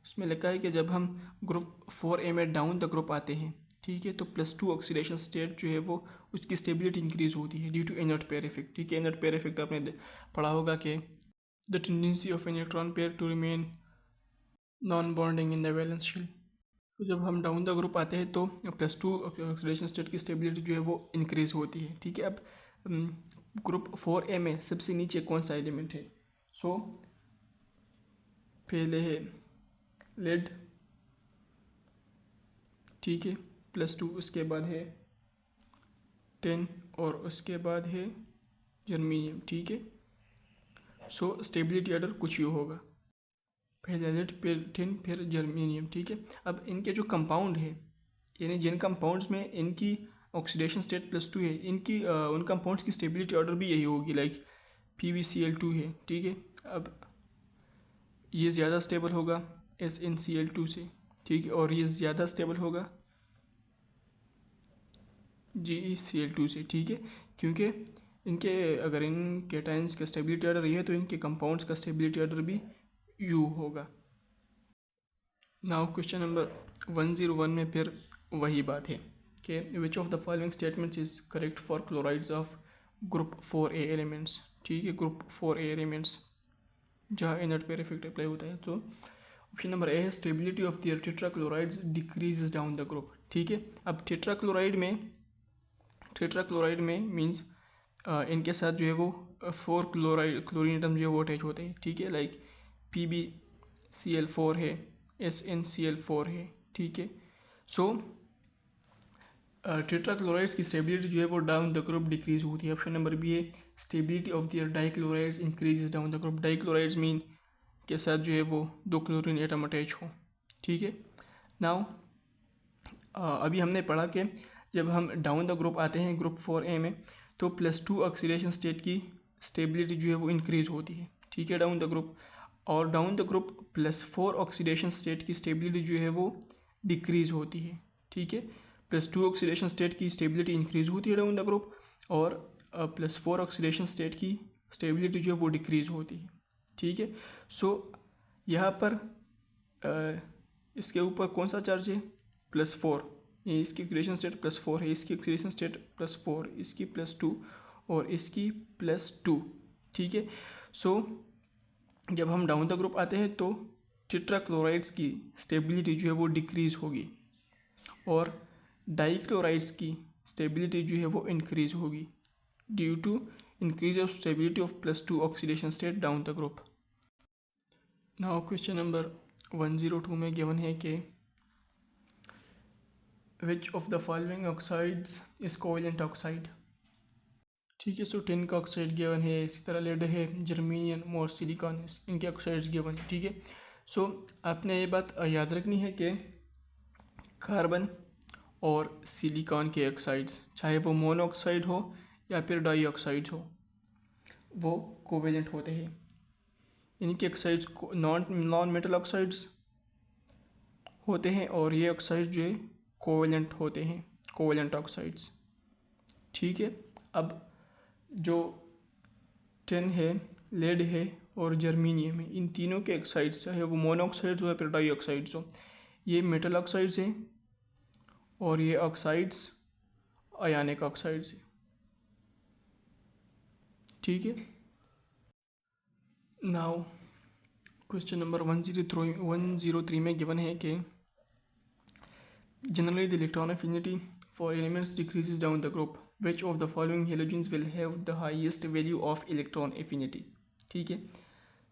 इसमें लिखा है कि जब हम ग्रुप 4A में डाउन द ग्रुप आते हैं, ठीक है, तो +2 ऑक्सीडेशन स्टेट जो है वो उसकी स्टेबिलिटी इंक्रीज होती है due to inert pair effect. ठीक है, इनर्ट पेयर इफेक्ट आपने पढ़ा होगा कि the tendency of an electron pair to remain non bonding in the valence shell. तो जब हम डाउन द ग्रुप आते हैं तो +2 ऑक्सीडेशन स्टेट की स्टेबिलिटी जो है वो इंक्रीज होती है। ठीक है, अब ग्रुप 4A में सबसे नीचे कौन सा एलिमेंट है? सो पहले है लेड, ठीक है, +2, उसके बाद है 10 और उसके बाद है जर्मीनियम। ठीक है, सो स्टेबिलिटी ऑर्डर कुछ यूँ होगा, पहले लेड फिर 10 फिर जर्मीनियम। ठीक है, अब इनके जो कंपाउंड है, यानी जिन कंपाउंड्स में इनकी ऑक्सीडेशन स्टेट +2 है, इनकी उन कंपाउंड्स की स्टेबिलिटी ऑर्डर भी यही होगी, लाइक PbCl2 है। ठीक है, अब ये ज़्यादा स्टेबल होगा SnCl2 से। ठीक है, और ये ज़्यादा स्टेबल होगा GeCl2 से। ठीक है, क्योंकि इनके अगर इन कैटायंस का स्टेबिलिटी ऑर्डर ये है तो इनके कंपाउंड्स का स्टेबिलिटी ऑर्डर भी U होगा। नाउ क्वेश्चन नंबर 101 में फिर वही बात है कि which of the following statements is correct for chlorides of group 4A elements. ठीक है, ग्रुप 4A एलिमेंट्स जहाँ इनर्ट पेयर इफेक्ट अप्लाई होता है, तो ऑप्शन नंबर ए है stability of their tetrachlorides decreases down the group. ठीक है, अब टेट्राक्लोराइड में मीन्स इनके साथ जो है वो 4 क्लोरीन एटम जो है वो अटैच होते हैं। ठीक है, लाइक PbCl4 है, SnCl4 है। ठीक है, सो टेट्राक्लोराइड्स की स्टेबिलिटी जो है वो डाउन द ग्रुप डिक्रीज होती है। ऑप्शन नंबर बी है stability of their dichlorides increases down the group. Dichlorides mean के साथ जो है वो 2 क्लोरीन एटम अटैच हो। ठीक है, नाउ अभी हमने पढ़ा कि जब हम डाउन द ग्रुप आते हैं ग्रुप 4A में तो +2 ऑक्सीडेशन स्टेट की स्टेबिलिटी जो है वो इंक्रीज होती है। ठीक है, डाउन द ग्रुप, और down the group +4 oxidation state की स्टेबिलिटी जो है वो डिक्रीज होती है। ठीक है, +2 ऑक्सीडेशन स्टेट की स्टेबिलिटी इंक्रीज होती है डाउन द ग्रुप, और +4 ऑक्सीडेशन स्टेट की स्टेबिलिटी जो है वो डिक्रीज होती है। ठीक है, सो यहाँ पर इसके ऊपर कौन सा चार्ज है? +4, इसकी ऑक्सीडेशन स्टेट +4 है, इसकी ऑक्सीडेशन स्टेट +4, इसकी +2 और इसकी +2। ठीक है, सो जब हम डाउन द ग्रुप आते हैं तो टेट्राक्लोराइड्स की स्टेबिलिटी जो है वो डिक्रीज होगी और डाइक्लोराइड्स की स्टेबिलिटी जो है वो इंक्रीज होगी due to increase of stability of +2 oxidation state down the group. Now question number 102 में गिवन है कि which of the following oxides is covalent oxide. ठीक है। सो टिन का ऑक्साइड गिवन है, इसी तरह लेड है, जर्मेनियम और सिलिकॉन, इनके ऑक्साइड्स गिवन है। ठीक है। सो आपने ये बात याद रखनी है कि कार्बन और सिलिकॉन के ऑक्साइड्स, चाहे वो मोनोऑक्साइड हो या फिर डाइऑक्साइड हो, वो कोवेलेंट होते हैं। इनके ऑक्साइड्स नॉन मेटल ऑक्साइड्स होते हैं और ये ऑक्साइड जो है कोवेलेंट होते हैं, कोवेलेंट ऑक्साइड्स। ठीक है। अब जो टिन है, लेड है और जर्मेनियम है, इन तीनों के ऑक्साइड्स, चाहे वो मोनोऑक्साइड्स हो या फिर डाइऑक्साइड्स हो, ये मेटल ऑक्साइड्स हैं और ये ऑक्साइड्स आयनिक ऑक्साइड्स हैं। ठीक है। नाउ क्वेश्चन नंबर 103 में गिवन है कि generally the electron affinity for elements decreases down the group, which of the following halogens will have the highest value of electron affinity। ठीक है।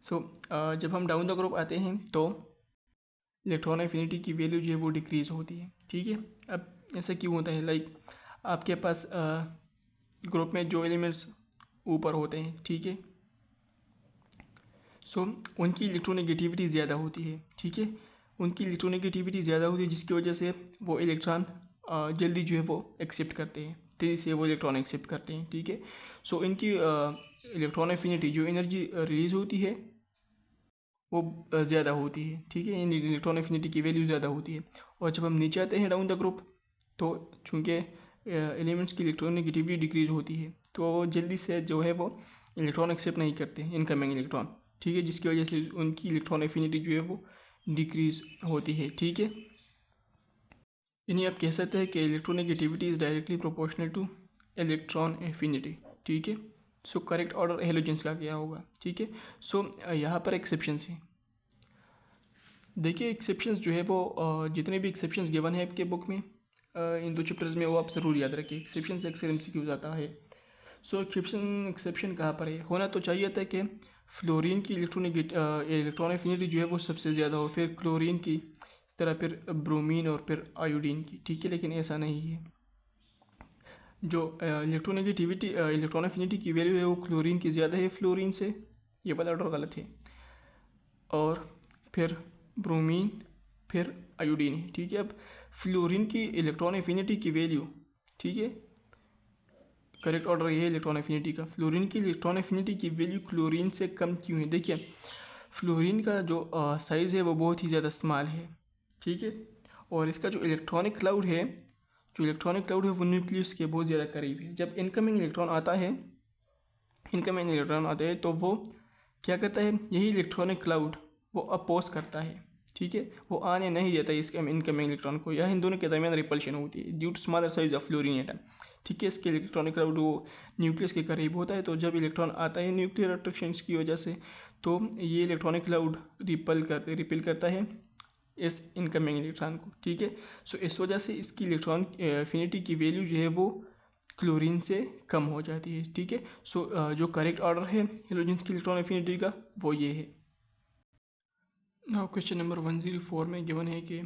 सो जब हम डाउन द ग्रुप आते हैं तो इलेक्ट्रॉन एफिनिटी की वैल्यू जो है वो डिक्रीज होती है। ठीक है। अब ऐसा क्यों होता है? लाइक आपके पास ग्रुप में जो एलिमेंट्स ऊपर होते हैं, ठीक है, सो उनकी इलेक्ट्रोनेगेटिविटी ज़्यादा होती है। ठीक है। उनकी इलेक्ट्रोनेगेटिविटी ज़्यादा होती है जिसकी वजह से वो इलेक्ट्रॉन जल्दी जो है वो एक्सेप्ट करते हैं, तेज़ी से वो इलेक्ट्रॉन एक्सेप्ट करते हैं। ठीक है। सो इनकी इलेक्ट्रॉन एफिनिटी, जो एनर्जी रिलीज होती है, वो ज़्यादा होती है। ठीक है। इलेक्ट्रॉन एफिनिटी की वैल्यू ज़्यादा होती है। और जब हम नीचे आते हैं डाउन द ग्रुप, तो चूँकि एलिमेंट्स की इलेक्ट्रोनेगेटिविटी डिक्रीज होती है, तो वो जल्दी से जो है वो इलेक्ट्रॉन एक्सेप्ट नहीं करते, इनकमिंग इलेक्ट्रॉन। ठीक है। जिसकी वजह से उनकी इलेक्ट्रॉन एफिनिटी जो है वो डिक्रीज होती है। ठीक है। यानी आप कह सकते हैं कि electronegativity is directly proportional two electron affinity. ठीक है। सो करेक्ट ऑर्डर हेलोजेंस का क्या होगा? ठीक है। सो यहाँ पर एक्सेप्शंस हैं। देखिए एक्सेप्शंस जो है वो जितने भी एक्सेप्शंस गिवन है आपके बुक में, इन दो चैप्टर्स में, वो आप ज़रूर याद रखिए। एक्सेप्शंस अक्सर MCQ आता है। सो एक्सेप्शन कहाँ पर है? होना तो चाहिए था कि फ्लोरीन की इलेक्ट्रॉन एफिनिटी जो है वो सबसे ज़्यादा हो, फिर क्लोरीन की, इस तरह फिर ब्रोमीन और फिर आयोडीन की। ठीक है। लेकिन ऐसा नहीं है। जो इलेक्ट्रोनेगेटिविटी इलेक्ट्रॉन एफिनिटी की वैल्यू है वो क्लोरीन की ज़्यादा है फ्लोरीन से, ये वाला ऑर्डर गलत है। और फिर ब्रोमीन, फिर आयोडीन है। ठीक है। अब फ्लोरीन की इलेक्ट्रॉन एफिनिटी की वैल्यू, ठीक है, करेक्ट ऑर्डर ये है इलेक्ट्रॉन एफिनिटी का। फ्लोरीन की इलेक्ट्रॉन एफिनिटी की वैल्यू क्लोरीन से कम क्यों है? देखिए फ्लोरीन का जो साइज़ है वो बहुत ही ज़्यादा स्मॉल है। ठीक है। और इसका जो इलेक्ट्रॉनिक क्लाउड है, वो न्यूक्लियस के बहुत ज़्यादा करीब है। जब इनकमिंग इलेक्ट्रॉन आता है तो वो क्या करता है? यही इलेक्ट्रॉनिक क्लाउड वो अपोज करता है। ठीक है। वो आने नहीं देता इसके इनकमिंग इलेक्ट्रॉन को, या इन दोनों के दरमियान रिपल्शन होती है due to smaller size of fluorine atom. ठीक है। इसके इलेक्ट्रॉनिक क्लाउड वो न्यूक्लियस के करीब होता है, तो जब इलेक्ट्रॉन आता है न्यूक्लियर अट्रैक्शन की वजह से, तो ये इलेक्ट्रॉनिक क्लाउड रिपेल करता है इस इनकमिंग इलेक्ट्रॉन को। ठीक है। सो इस वजह से इसकी इलेक्ट्रॉन एफिनिटी की वैल्यू जो है वो क्लोरीन से कम हो जाती है। ठीक है। सो जो करेक्ट ऑर्डर है हेलोजेंस की इलेक्ट्रॉन एफिनिटी का वो ये है। नाउ क्वेश्चन नंबर 104 में गिवन है कि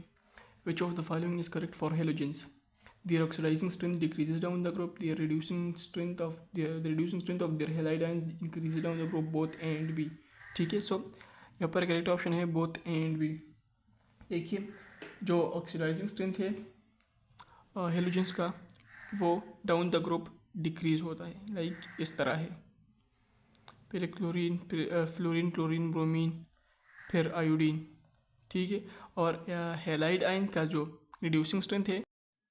which of the following is correct for halogens? Their oxidizing strength decreases down the group. The reducing strength of their halide ions increases down the group. Both A and B. ठीक है। सो यहाँ पर correct option है both A and B। देखिए जो oxidising strength है halogens का, वो डाउन द ग्रुप डिक्रीज होता है। लाइक इस तरह है, पहले क्लोरीन, फिर फ्लोरीन, क्लोरीन, ब्रोमीन, फिर आयोडीन। ठीक है। और हेलाइड आयन का जो रिड्यूसिंग स्ट्रेंथ है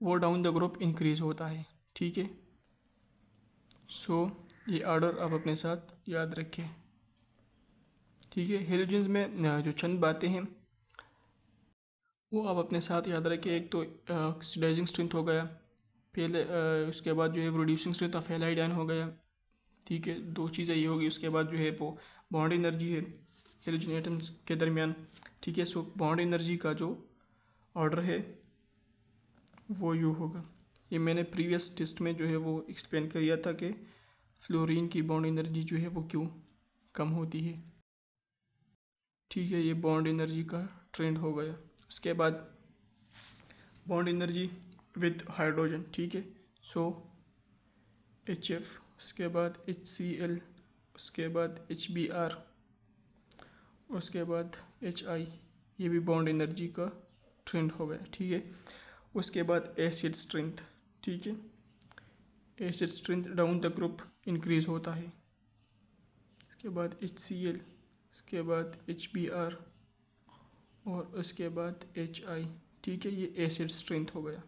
वो डाउन द ग्रुप इंक्रीज होता है। ठीक है। सो ये ऑर्डर आप अपने साथ याद रखें। ठीक है। हेलोजेंस में जो चंद बातें हैं वो आप अपने साथ याद रखें। एक तो ऑक्सीडाइजिंग स्ट्रेंथ हो गया, पहले उसके बाद जो है reducing strength of halide ion हो गया। ठीक है। दो चीज़ें ये होगी। उसके बाद जो है वो बॉन्ड एनर्जी है हेलोजन एटम्स के दरमियान। ठीक है। सो बॉन्ड एनर्जी का जो ऑर्डर है वो यू होगा। ये मैंने प्रीवियस टेस्ट में जो है वो एक्सप्लेन किया था कि फ्लोरीन की बॉन्ड एनर्जी जो है वो क्यों कम होती है। ठीक है। ये बॉन्ड एनर्जी का ट्रेंड हो गया। उसके बाद बॉन्ड एनर्जी विद हाइड्रोजन। ठीक है। सो HF उसके बाद HCl, उसके बाद HBr, उसके बाद HI। ये भी बॉन्ड एनर्जी का ट्रेंड हो गया, ठीक है। उसके बाद एसिड स्ट्रेंथ, ठीक है। Acid strength down the group increase होता है। उसके बाद HCl, उसके बाद HBr और उसके बाद HI, ठीक है। ये एसिड स्ट्रेंथ हो गया,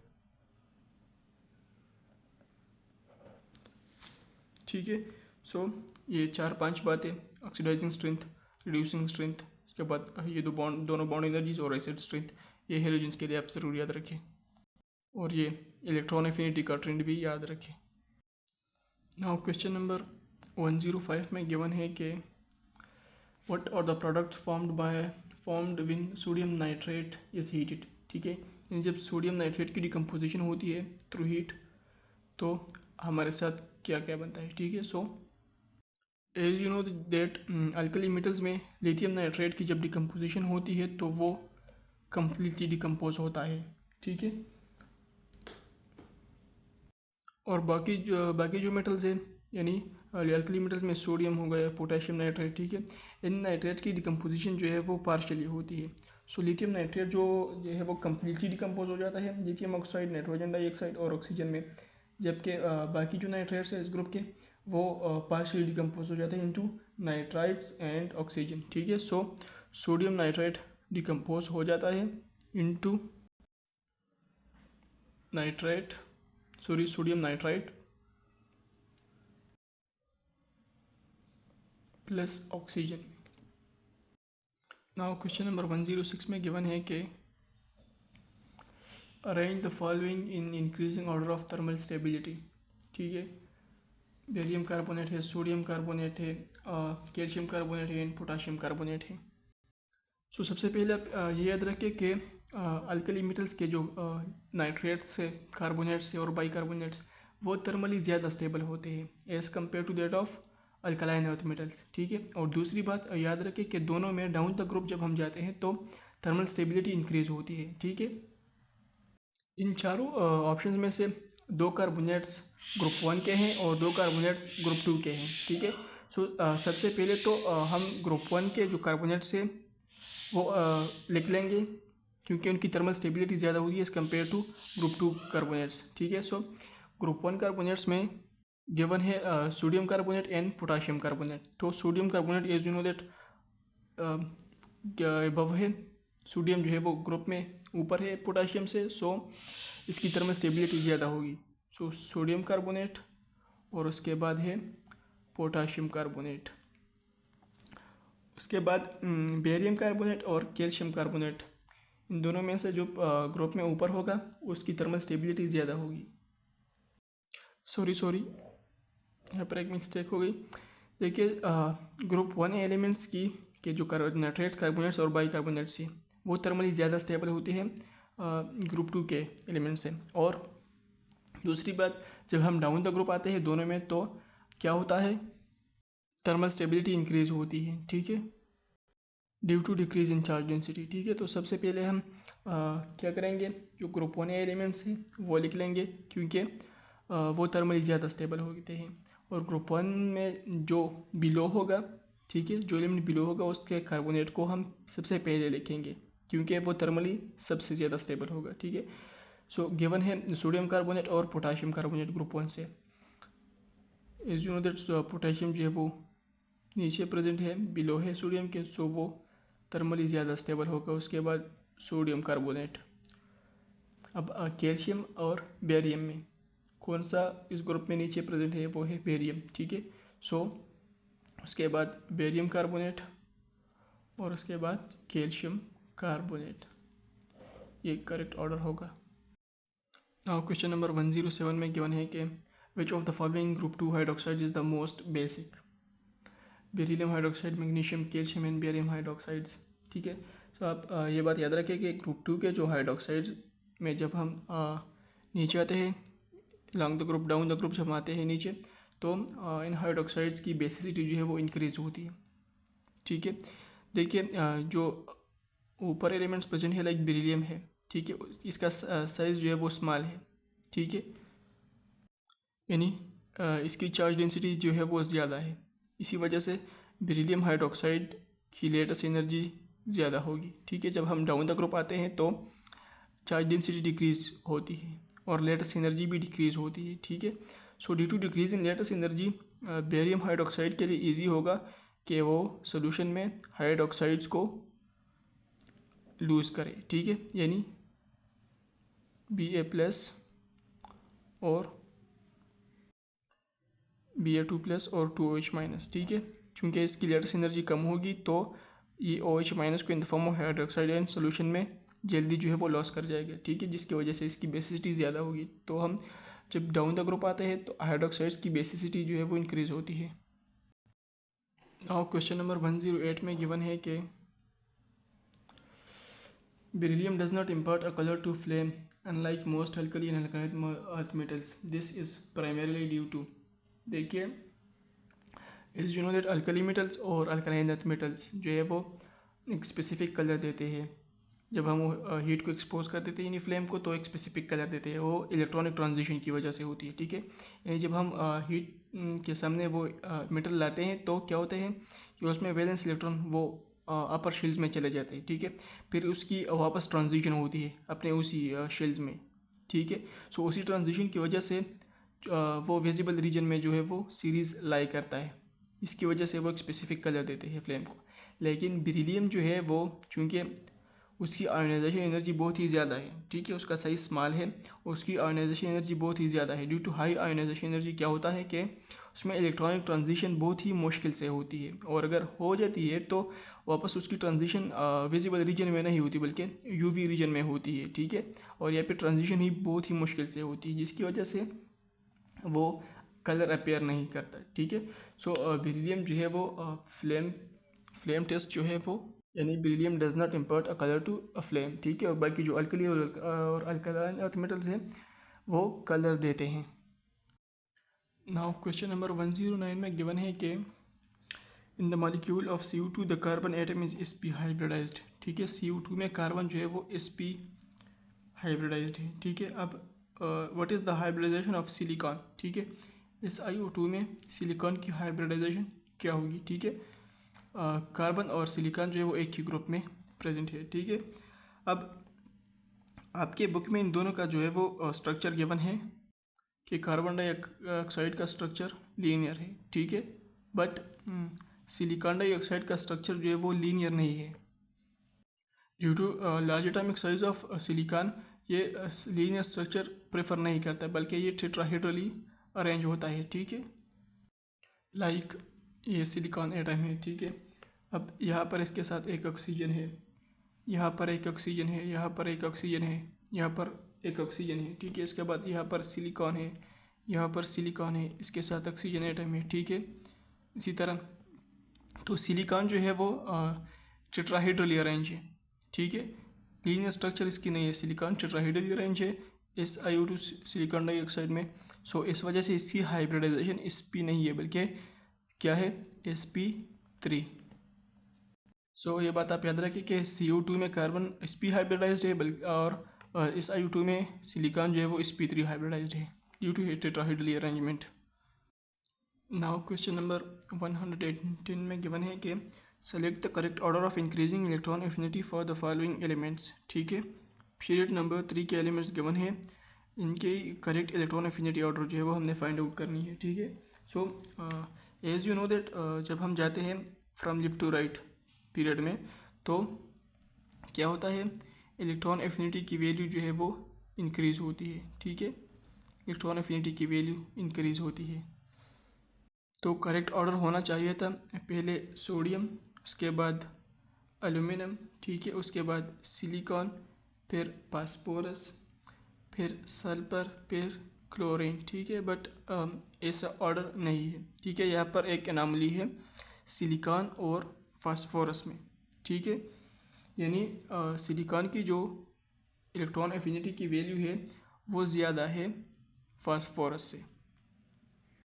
ठीक है। सो ये 4-5 बातें, ऑक्सीडाइजिंग स्ट्रेंथ, रिड्यूसिंग स्ट्रेंथ, उसके बाद ये दोनों बॉन्ड एनर्जीज और एसिड स्ट्रेंथ, ये हेलोजेंस के लिए आप ज़रूर याद रखें। और ये इलेक्ट्रॉन एफिनिटी का ट्रेंड भी याद रखें। नाउ क्वेश्चन नंबर 105 में गिवन है कि what are the products formed when sodium nitrate is heated, ठीक है। यानी जब सोडियम नाइट्रेट की डिकम्पोजिशन होती है थ्रू हीट तो हमारे साथ क्या क्या बनता है, ठीक है। So as you know that alkali metals में लिथियम नाइट्रेट की जब डिकम्पोजिशन होती है तो वो कम्प्लीटली डिकम्पोज होता है, ठीक है। और बाकी जो मेटल्स हैं, यानी अल्कली मेटल्स में सोडियम हो गया, पोटेशियम नाइट्रेट, ठीक है। इन नाइट्रेट्स की डिकम्पोजिशन जो है वो पार्शियली होती है। सो लिथियम नाइट्रेट जो है वो कम्प्लीटली डिकम्पोज हो जाता है लिथियम ऑक्साइड, नाइट्रोजन डाइऑक्साइड और ऑक्सीजन में, जबकि बाकी जो नाइट्रेट्स है इस ग्रुप के वो पार्शियली डिकम्पोज हो जाते हैं इनटू नाइट्राइट्स एंड ऑक्सीजन, ठीक है। सो सोडियम नाइट्रेट डिकम्पोज हो जाता है into nitrate sodium nitrite plus oxygen. Now question number 106 में गिवन है कि arrange the following in increasing order of thermal stability, ठीक है। बेरियम कार्बोनेट है, सोडियम कार्बोनेट है, कैल्शियम कार्बोनेट है, पोटाशियम कार्बोनेट है। सो सबसे पहले आप ये याद रखें कि अल्कली मेटल्स के जो नाइट्रेट्स है, कार्बोनेट्स है और बाइकार्बोनेट्स वो थर्मली ज़्यादा स्टेबल होते हैं as compare to that of alkaline earth metals, ठीक है। और दूसरी बात याद रखें कि दोनों में डाउन द ग्रुप जब हम जाते हैं तो थर्मल स्टेबिलिटी इंक्रीज होती है, ठीक है। इन चारों ऑप्शंस में से 2 कार्बोनेट्स ग्रुप 1 के हैं और 2 कार्बोनेट्स ग्रुप 2 के हैं, ठीक है। सो सबसे पहले तो हम ग्रुप 1 के जो कार्बोनेट्स हैं वो लिख लेंगे क्योंकि उनकी थर्मल स्टेबिलिटी ज़्यादा होगी as compare to group 2 carbonates, ठीक है। सो ग्रुप 1 कार्बोनेट्स में गिवन है sodium carbonate and potassium carbonate. तो sodium carbonate as you know that above है, सोडियम जो है वो ग्रुप में ऊपर है पोटाशियम से, सो इसकी थर्मल स्टेबिलिटी ज़्यादा होगी। सो सोडियम कार्बोनेट और उसके बाद है पोटाशियम कार्बोनेट। उसके बाद बेरियम कार्बोनेट और कैल्शियम कार्बोनेट, इन दोनों में से जो ग्रुप में ऊपर होगा उसकी थर्मल स्टेबिलिटी ज़्यादा होगी। सॉरी यहाँ पर एक मिस्टेक हो गई। देखिए ग्रुप 1 एलिमेंट्स की के जो नाइट्रेट्स, कार्बोनेट्स और बाइकार्बोनेट्स हैं वो थर्मली ज़्यादा स्टेबल होती है ग्रुप 2 के एलिमेंट्स से। और दूसरी बात, जब हम डाउन द ग्रुप आते हैं दोनों में तो क्या होता है, थर्मल स्टेबिलिटी इंक्रीज होती है, ठीक है, due to decrease in charge density, ठीक है। तो सबसे पहले हम क्या करेंगे, जो ग्रुप 1 एलिमेंट्स हैं वो लिख लेंगे क्योंकि वो थर्मली ज़्यादा स्टेबल होते हैं। और ग्रुप 1 में जो बिलो होगा, ठीक है, जो एलिमेंट बिलो होगा उसके कार्बोनेट को हम सबसे पहले लिखेंगे क्योंकि वो थर्मली सबसे ज़्यादा स्टेबल होगा, ठीक है। सो गिवन है सोडियम कार्बोनेट और पोटाशियम कार्बोनेट ग्रुप 1 से। As you know that potassium जो है वो नीचे प्रेजेंट है, बिलो है सोडियम के, सो वो थर्मली ज़्यादा स्टेबल होगा। उसके बाद सोडियम कार्बोनेट। अब कैल्शियम और बेरियम में कौन सा इस ग्रुप में नीचे प्रेजेंट है, वो है बेरियम, ठीक है। सो उसके बाद बेरियम कार्बोनेट और उसके बाद कैल्शियम कार्बोनेट, ये करेक्ट ऑर्डर होगा। नाउ क्वेश्चन नंबर 107 में गिवन है कि which of the following group 2 hydroxide is the most basic, beryllium hydroxide, magnesium, calcium and barium hydroxides, ठीक है। तो आप ये बात याद रखें कि ग्रुप 2 के जो हाइड्रोक्साइड्स में जब हम नीचे आते हैं long the group, down the group जब आते हैं नीचे तो इन हाइड्रोक्साइड्स की बेसिसिटी जो है वो इंक्रीज होती है, ठीक है। देखिए जो ऊपर एलिमेंट्स प्रेजेंट है लाइक बेरिलियम है, ठीक है, इसका साइज जो है वो स्मॉल है, ठीक है, यानी इसकी चार्ज डेंसिटी जो है वो ज़्यादा है। इसी वजह से बेरिलियम हाइड्रोक्साइड की लेटेस्ट एनर्जी ज़्यादा होगी। ठीक है, जब हम डाउन द ग्रुप आते हैं तो चार्ज डेंसिटी डिक्रीज होती है और लेटेस्ट एनर्जी भी डिक्रीज होती है। ठीक है, so due to decrease in lattice energy barium hydroxide के लिए ईजी होगा कि वो सोल्यूशन में हाइड्रोक्साइड्स को लूज़ करे। ठीक है, यानी Ba+ और Ba2+ और 2OH-। ठीक है, चूँकि इसकी लेटेस्ट एनर्जी कम होगी तो ये OH- को in the form of hydroxide and solution में जल्दी जो है वो लॉस कर जाएगा। ठीक है, जिसकी वजह से इसकी बेसिसिटी ज़्यादा होगी। तो हम जब डाउन द ग्रुप आते हैं तो हाइड्रोक्साइड्स की बेसिसिटी जो है वो इंक्रीज होती है। नाउ क्वेश्चन नंबर 108 में गिवन है कि beryllium does not impart a color to flame unlike most alkali and alkaline earth metals. This is primarily due to, देखिए, as you know that alkali metals और alkaline earth metals जो है वो एक specific colour देते हैं। जब हम हीट को एक्सपोज कर देते हैं यानी फ्लेम को, तो एक स्पेसिफिक कलर देते हैं। वो इलेक्ट्रॉनिक ट्रांजिशन की वजह से होती है। ठीक है, यानी जब हम हीट के सामने वो मेटल लाते हैं तो क्या होता है कि उसमें वैलेंस इलेक्ट्रॉन वो अपर शेल्स में चले जाते हैं। ठीक है, फिर उसकी वापस ट्रांजिशन होती है अपने उसी शेल्स में। ठीक है, सो उसी ट्रांजिशन की वजह से वो विजिबल रीजन में जो है वो सीरीज लाई करता है। इसकी वजह से वो एक स्पेसिफिक कलर देते हैं फ्लेम को। लेकिन बेरिलियम जो है वो चूँकि उसकी आयोनाइजेशन एनर्जी बहुत ही ज़्यादा है। ठीक है, उसका साइज स्मॉल है और उसकी आयोनाइजेशन एनर्जी बहुत ही ज़्यादा है। Due to high ionization energy क्या होता है कि उसमें इलेक्ट्रॉनिक ट्रांजिशन बहुत ही मुश्किल से होती है, और अगर हो जाती है तो वापस उसकी ट्रांजिशन विजिबल रीजन में नहीं होती बल्कि यूवी रीजन में होती है। ठीक है, और यहाँ पे ट्रांजिशन ही बहुत ही मुश्किल से होती है, जिसकी वजह से वो कलर अपेयर नहीं करता। ठीक है, सो बेरिलियम जो है वो फ्लेम टेस्ट जो है वो, यानी beryllium does not impart a colour to a flame. ठीक है, और बाकी जो अल्कली और अल्कलाइन अर्थ मेटल्स हैं वो कलर देते हैं। नाउ क्वेश्चन नंबर 109 में गिवन है कि in the molecule of CO2 the carbon atom is sp hybridized. ठीक है, CO2 में कार्बन जो है वो sp हाइब्रिडाइज्ड है। ठीक है, अब what is the hybridization of silicon. ठीक है, SiO2 में सिलिकॉन की हाइब्रिडाइजेशन क्या होगी। ठीक है, कार्बन और सिलिकॉन जो है वो एक ही ग्रुप में प्रेजेंट है। ठीक है, अब आपके बुक में इन दोनों का जो है वो स्ट्रक्चर गिवन है कि कार्बन डाइऑक्साइड का स्ट्रक्चर लीनियर है। ठीक है, बट सिलिकॉन डाइऑक्साइड का स्ट्रक्चर जो है वो लीनियर नहीं है। Due to large atomic size of silicon ये लीनियर स्ट्रक्चर प्रेफर नहीं करता, बल्कि ये टेट्राहेड्रली अरेंज होता है। ठीक है, लाइक ये सिलिकॉन एटम है। ठीक है, अब यहाँ पर इसके साथ एक ऑक्सीजन है, यहाँ पर एक ऑक्सीजन है, यहाँ पर एक ऑक्सीजन है, यहाँ पर एक ऑक्सीजन है। ठीक है, इसके बाद यहाँ पर सिलिकॉन है, यहाँ पर सिलिकॉन है, इसके साथ ऑक्सीजन एटम है। ठीक है, इसी तरह तो सिलिकॉन जो है वो टेट्राहेड्रली अरेंज है। ठीक है, लीनियर स्ट्रक्चर इसकी नहीं है, सिलिकॉन टेट्राहेड्रली अरेंज है SiO2 सिलिकॉन डाइऑक्साइड में। सो इस वजह से इसकी हाइब्रिडाइजेशन sp नहीं है बल्कि क्या है, sp3। सो ये बात आप याद रखें कि CO2 में कार्बन sp हाइब्रिडाइज्ड है, बल्कि और SiO2 में सिलिकॉन जो है वो sp3 हाइब्रिडाइज्ड है due to tetrahedrally arrangement. Now question number 118 में गिवन है कि select the correct order of increasing electron affinity for the following elements. ठीक है, पीरियड नंबर 3 के एलिमेंट्स गिवन है, इनके करेक्ट इलेक्ट्रॉन एफिनिटी ऑर्डर जो है वो हमने फाइंड आउट करनी है। ठीक है, so as you know that जब हम जाते हैं from left to right period में तो क्या होता है, इलेक्ट्रॉन एफिनिटी की वैल्यू जो है वो इंक्रीज़ होती है। ठीक है, इलेक्ट्रॉन एफिनिटी की वैल्यू इंक्रीज़ होती है। तो करेक्ट ऑर्डर होना चाहिए था, पहले सोडियम, उसके बाद एल्यूमिनियम। ठीक है, उसके बाद सिलिकॉन, फिर फास्फोरस, फिर सल्फर, फिर क्लोरीन। ठीक है, बट ऐसा ऑर्डर नहीं है। ठीक है, यहाँ पर एक एनामली है सिलिकॉन और फास्फोरस में। ठीक है, यानी सिलिकॉन की जो इलेक्ट्रॉन एफिनिटी की वैल्यू है वो ज़्यादा है फास्फोरस से।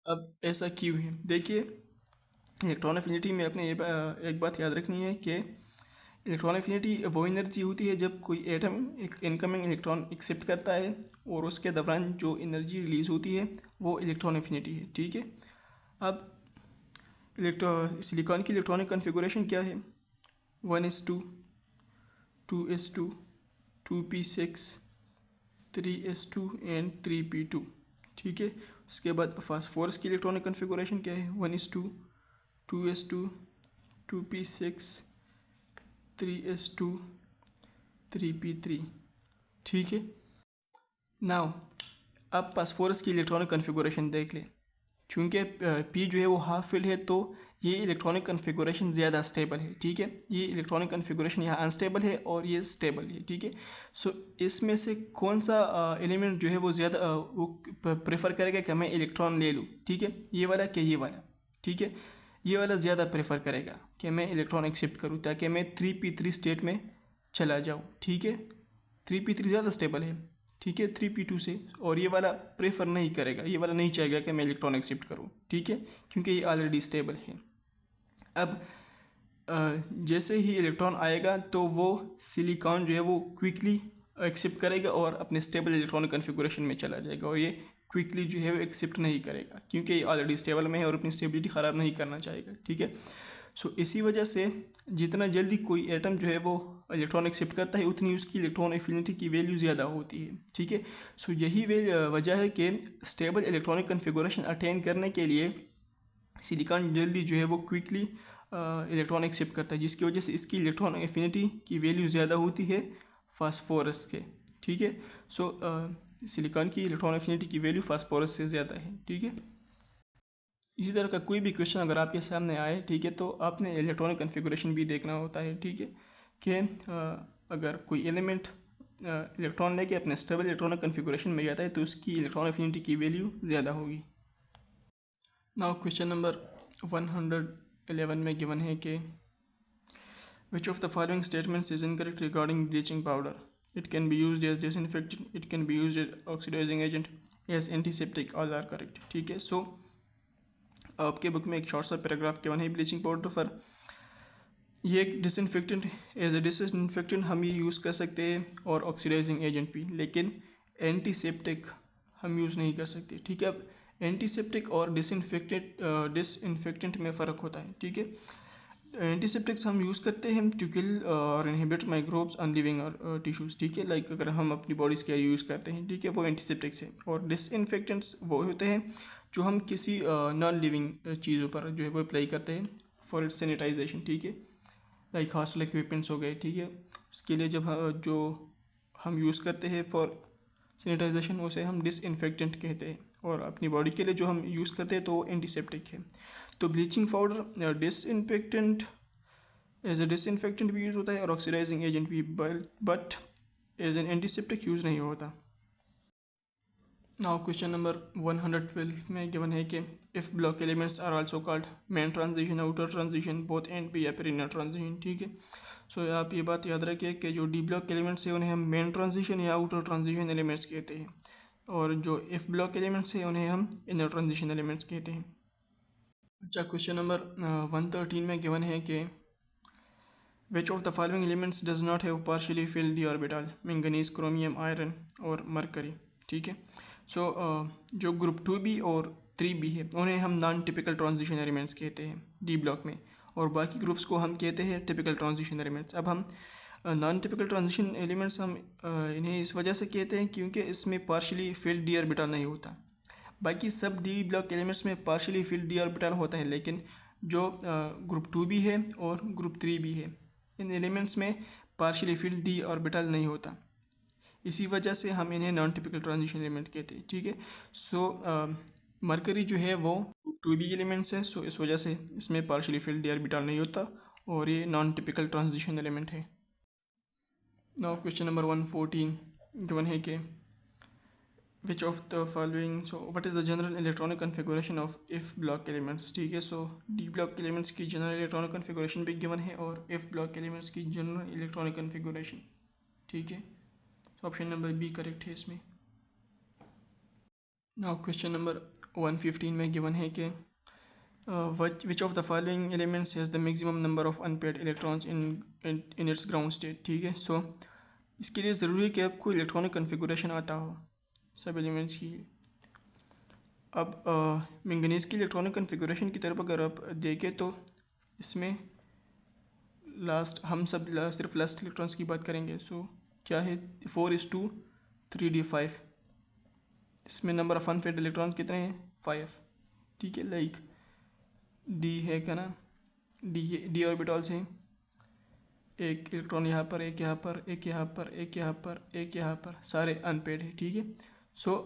अब ऐसा क्यों है, देखिए, इलेक्ट्रॉन एफिनिटी में अपने एक बात याद रखनी है कि इलेक्ट्रॉन एफिनिटी वो एनर्जी होती है जब कोई एटम एक इनकमिंग इलेक्ट्रॉन एक्सेप्ट करता है और उसके दौरान जो एनर्जी रिलीज होती है वो इलेक्ट्रॉन एफिनिटी है। ठीक है, अब सिलिकॉन की इलेक्ट्रॉनिक कन्फिगुरेशन क्या है? 1s2, 2s2, 2p6, 3s2 and 3p2। ठीक है, उसके बाद फास्फोरस की इलेक्ट्रॉनिक कन्फिगुरेशन क्या है? 1s2, 2s2, 2p6, 3s2, 3p3। ठीक है, नाउ अब फास्फोरस की इलेक्ट्रॉनिक कन्फिगुरेशन देख लें। चूँकि पी जो है वो हाफ फिल्ड है तो ये इलेक्ट्रॉनिक कन्फिगुरेशन ज़्यादा स्टेबल है। ठीक है, ये इलेक्ट्रॉनिक कन्फिगुरेशन यहाँ अनस्टेबल है और ये स्टेबल है। ठीक है, सो इसमें से कौन सा एलिमेंट जो है वो ज़्यादा वो प्रेफर करेगा कि मैं इलेक्ट्रॉन ले लूँ? ठीक है, ये वाला कि ये वाला? ठीक है, ये वाला ज़्यादा प्रेफर करेगा कि मैं इलेक्ट्रॉन एक्सेप्ट करूँ ताकि मैं 3p3 स्टेट में चला जाऊँ। ठीक है, 3p3 ज़्यादा स्टेबल है। ठीक है, 3p2 से, और ये वाला प्रेफर नहीं करेगा, ये वाला नहीं चाहेगा कि मैं इलेक्ट्रॉन एक्सेप्ट करूँ। ठीक है, क्योंकि ये ऑलरेडी स्टेबल है। अब जैसे ही इलेक्ट्रॉन आएगा तो वो सिलिकॉन जो है वो क्विकली एक्सेप्ट करेगा और अपने स्टेबल इलेक्ट्रॉनिक कन्फिगुरेशन में चला जाएगा, और ये क्विकली जो है वो एक्सेप्ट नहीं करेगा क्योंकि ये ऑलरेडी स्टेबल में है और अपनी स्टेबिलिटी ख़राब नहीं करना चाहेगा। ठीक है, सो इसी वजह से जितना जल्दी कोई एटम जो है वो इलेक्ट्रॉन एक्सेप्ट करता है उतनी उसकी इलेक्ट्रॉन एफिनिटी की वैल्यू ज़्यादा होती है। ठीक है, सो यही वजह है कि स्टेबल इलेक्ट्रॉनिक कन्फिगुरेशन अटेन करने के लिए सिलिकॉन जल्दी जो है वो क्विकली इलेक्ट्रॉन एक्सेप्ट करता है, जिसकी वजह से इसकी इलेक्ट्रॉन एफिनिटी की वैल्यू ज़्यादा होती है फास्फोरस के। ठीक है, सो सिलिकॉन की इलेक्ट्रॉन एफिनिटी की वैल्यू फास्फोरस से ज़्यादा है। ठीक है, इसी तरह का कोई भी क्वेश्चन अगर आपके सामने आए, ठीक है, तो आपने इलेक्ट्रॉनिक कन्फिगुरेशन भी देखना होता है। ठीक है, कि अगर कोई एलिमेंट इलेक्ट्रॉन लेके अपने स्टेबल इलेक्ट्रॉनिक कन्फिगुरेशन में जाता है तो उसकी इलेक्ट्रॉन एफिनिटी की वैल्यू ज़्यादा होगी। नाउ क्वेश्चन नंबर 111 में गिवन है कि which of the following statements is incorrect regarding bleaching powder? It can be used as disinfectant, it can be used as oxidizing agent, as antiseptic, all are correct। ठीक है, सो आपके book में एक short सा paragraph given है bleaching powder पर। ये एक डिसइंफेक्टेंट, एज ए डिसइंफेक्टेंट हम ये यूज़ कर सकते हैं और ऑक्सीडाइजिंग एजेंट भी, लेकिन एंटीसेप्टिक हम यूज़ नहीं कर सकते। ठीक है, अब एंटीसेप्टिक और डिसइंफेक्टेंट में फ़र्क होता है। ठीक है, एंटीसेप्टिक्स हम यूज़ करते हैं टू किल और इनहिबिट माइक्रोब्स ऑन लिविंग और टिश्यूज़। ठीक है, लाइक अगर हम अपनी बॉडीज़ के लिए यूज़ करते हैं, ठीक है, वो एंटीसेप्टिक्स है। और डिसइंफेक्टेंट्स वो होते हैं जो हम किसी नॉन लिविंग चीज़ों पर जो है वो अप्लाई करते हैं फॉर इट्स सैनिटाइजेशन। ठीक है, लाइक हॉस्टल इक्विपमेंट्स हो गए। ठीक है, उसके लिए जब जो हम यूज़ करते हैं फॉर सैनिटाइजेशन उसे हम डिसइंफेक्टेंट कहते हैं, और अपनी बॉडी के लिए जो हम यूज़ करते हैं तो वो एंटीसेप्टिक है। तो bleaching powder disinfectant, as a disinfectant भी यूज़ होता है और ऑक्सीडाइजिंग एजेंट भी, but as an antiseptic use नहीं होता। नाउ क्वेश्चन नंबर 112 में गिवन है कि F block elements are also called main transition, outer transition, both and P या फिर इनर ट्रांजिशन। ठीक है, सो आप ये बात याद रखिए कि जो डी ब्लॉक एलिमेंट्स है उन्हें हम मेन ट्रांजिशन या आउटर ट्रांजिशन एलिमेंट्स कहते हैं, और जो एफ ब्लॉक एलिमेंट्स है उन्हें हम इनर ट्रांजिशन एलिमेंट्स कहते हैं। अच्छा, क्वेश्चन नंबर 113 में गिवन है कि which of the following elements does not have partially filled d orbital? Manganese, chromium, iron और मरकरी। ठीक है, सो जो ग्रुप 2b और 3b है उन्हें हम नॉन टिपिकल ट्रांजिशन एलिमेंट्स कहते हैं डी ब्लॉक में, और बाकी ग्रुप्स को हम कहते हैं टिपिकल ट्रांजिशन एलिमेंट्स। अब हम नॉन टिपिकल ट्रांजिशन एलिमेंट्स हम इन्हें इस वजह से कहते हैं क्योंकि इसमें पार्शियली फिल्ड डी ऑर्बिटल नहीं होता। बाकी सब डी ब्लॉक एलिमेंट्स में पार्शियली फिल्ड डी ऑर्बिटल होता है, लेकिन जो ग्रुप 2b है और ग्रुप 3b है इन एलिमेंट्स में पार्शियली फिल्ड डी ऑर्बिटल नहीं होता। इसी वजह से हम इन्हें नॉन टिपिकल ट्रांजिशन एलिमेंट कहते हैं। ठीक है, सो मरकरी जो है वो 2b एलिमेंट्स है, सो इस वजह से इसमें पार्शियली फिल्ड डी ऑर्बिटल नहीं होता और ये नॉन टिपिकल ट्रांजिशन एलिमेंट है। नाउ क्वेश्चन नंबर 114 गिवन है कि which of the following, so what is the general electronic configuration of if block elements? ठीक है, सो d block elements की general electronic configuration भी given है और if block elements की general electronic configuration। ठीक है, तो ऑप्शन नंबर बी करेक्ट है इसमें। नाउ क्वेश्चन नंबर 115 में गिवन है कि which of the following elements has the maximum number of unpaired electrons in its ground state. ठीक है, सो इसके लिए ज़रूरी है कि आपको इलेक्ट्रॉनिक कन्फिगुरेशन आता हो सब एलिमेंट्स की। अब मैंगनीज़ की इलेक्ट्रॉनिक कन्फिगुरेशन की तरफ अगर आप देखें तो इसमें सिर्फ लास्ट इलेक्ट्रॉन्स की बात करेंगे। सो क्या है, 4:3d5। इसमें नंबर ऑफ अनपेयर्ड इलेक्ट्रॉन्स कितने हैं, 5। ठीक है, लाइक डी है क्या ना, डी ऑर्बिटल्स हैं, एक इलेक्ट्रॉन यहाँ पर, एक यहाँ पर, एक यहाँ पर, एक यहाँ पर, एक यहाँ पर, सारे अनपेयर्ड है। ठीक है, सो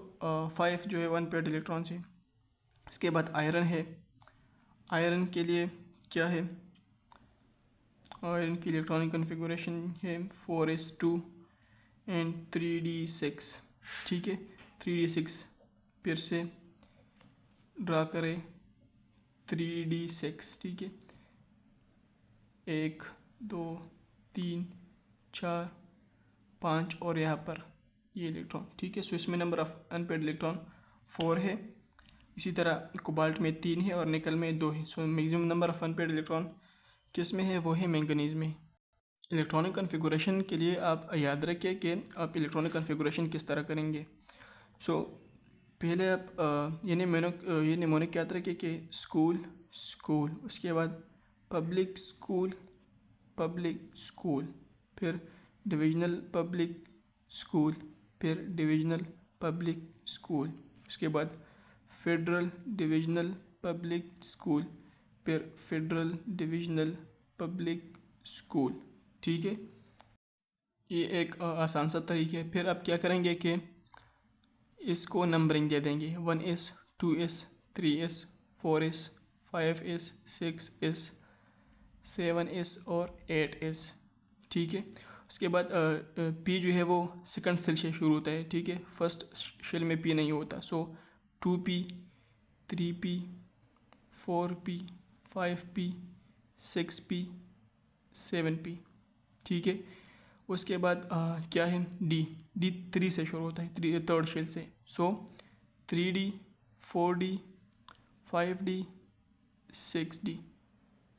5 जो है अनपेयर्ड इलेक्ट्रॉन्स है। इसके बाद आयरन है। आयरन के लिए क्या है, आयरन की इलेक्ट्रॉनिक कन्फिगुरेशन है 4s2 एंड 3d6। ठीक है, 3d6 फिर से ड्रा करें, 3d6। ठीक है, 1 2 3 4 5 और यहाँ पर ये इलेक्ट्रॉन। ठीक है, सो इसमें नंबर ऑफ अनपेयर्ड इलेक्ट्रॉन 4 है। इसी तरह कोबाल्ट में 3 है और निकल में 2 है। So maximum number of unpaired electron किस में है, वो है मैंगनीज में। इलेक्ट्रॉनिक कन्फिगुरेशन के लिए आप याद रखिए कि आप इलेक्ट्रॉनिक कन्फिगुरेशन किस तरह करेंगे। सो पहले आप ये निमोनिक याद रखिए कि स्कूल, उसके बाद पब्लिक स्कूल, फिर डिविजनल पब्लिक स्कूल, फिर डिविजनल पब्लिक स्कूल, उसके बाद फेडरल डिविजनल पब्लिक स्कूल, फिर फेडरल डिविजनल पब्लिक स्कूल। ठीक है, ये एक आसान सा तरीका है। फिर आप क्या करेंगे कि इसको नंबरिंग दे देंगे, 1s 2s 3s 4s 5s 6s 7s और 8s। ठीक है, उसके बाद P जो है वो सेकंड सेल से शुरू होता है। ठीक है, फर्स्ट शेल में P नहीं होता। सो 2p 3p 4p 5p 6p 7p। ठीक है, उसके बाद क्या है, डी 3 से शुरू होता है, थर्ड शेल से। सो 3d 4d 5d 6d।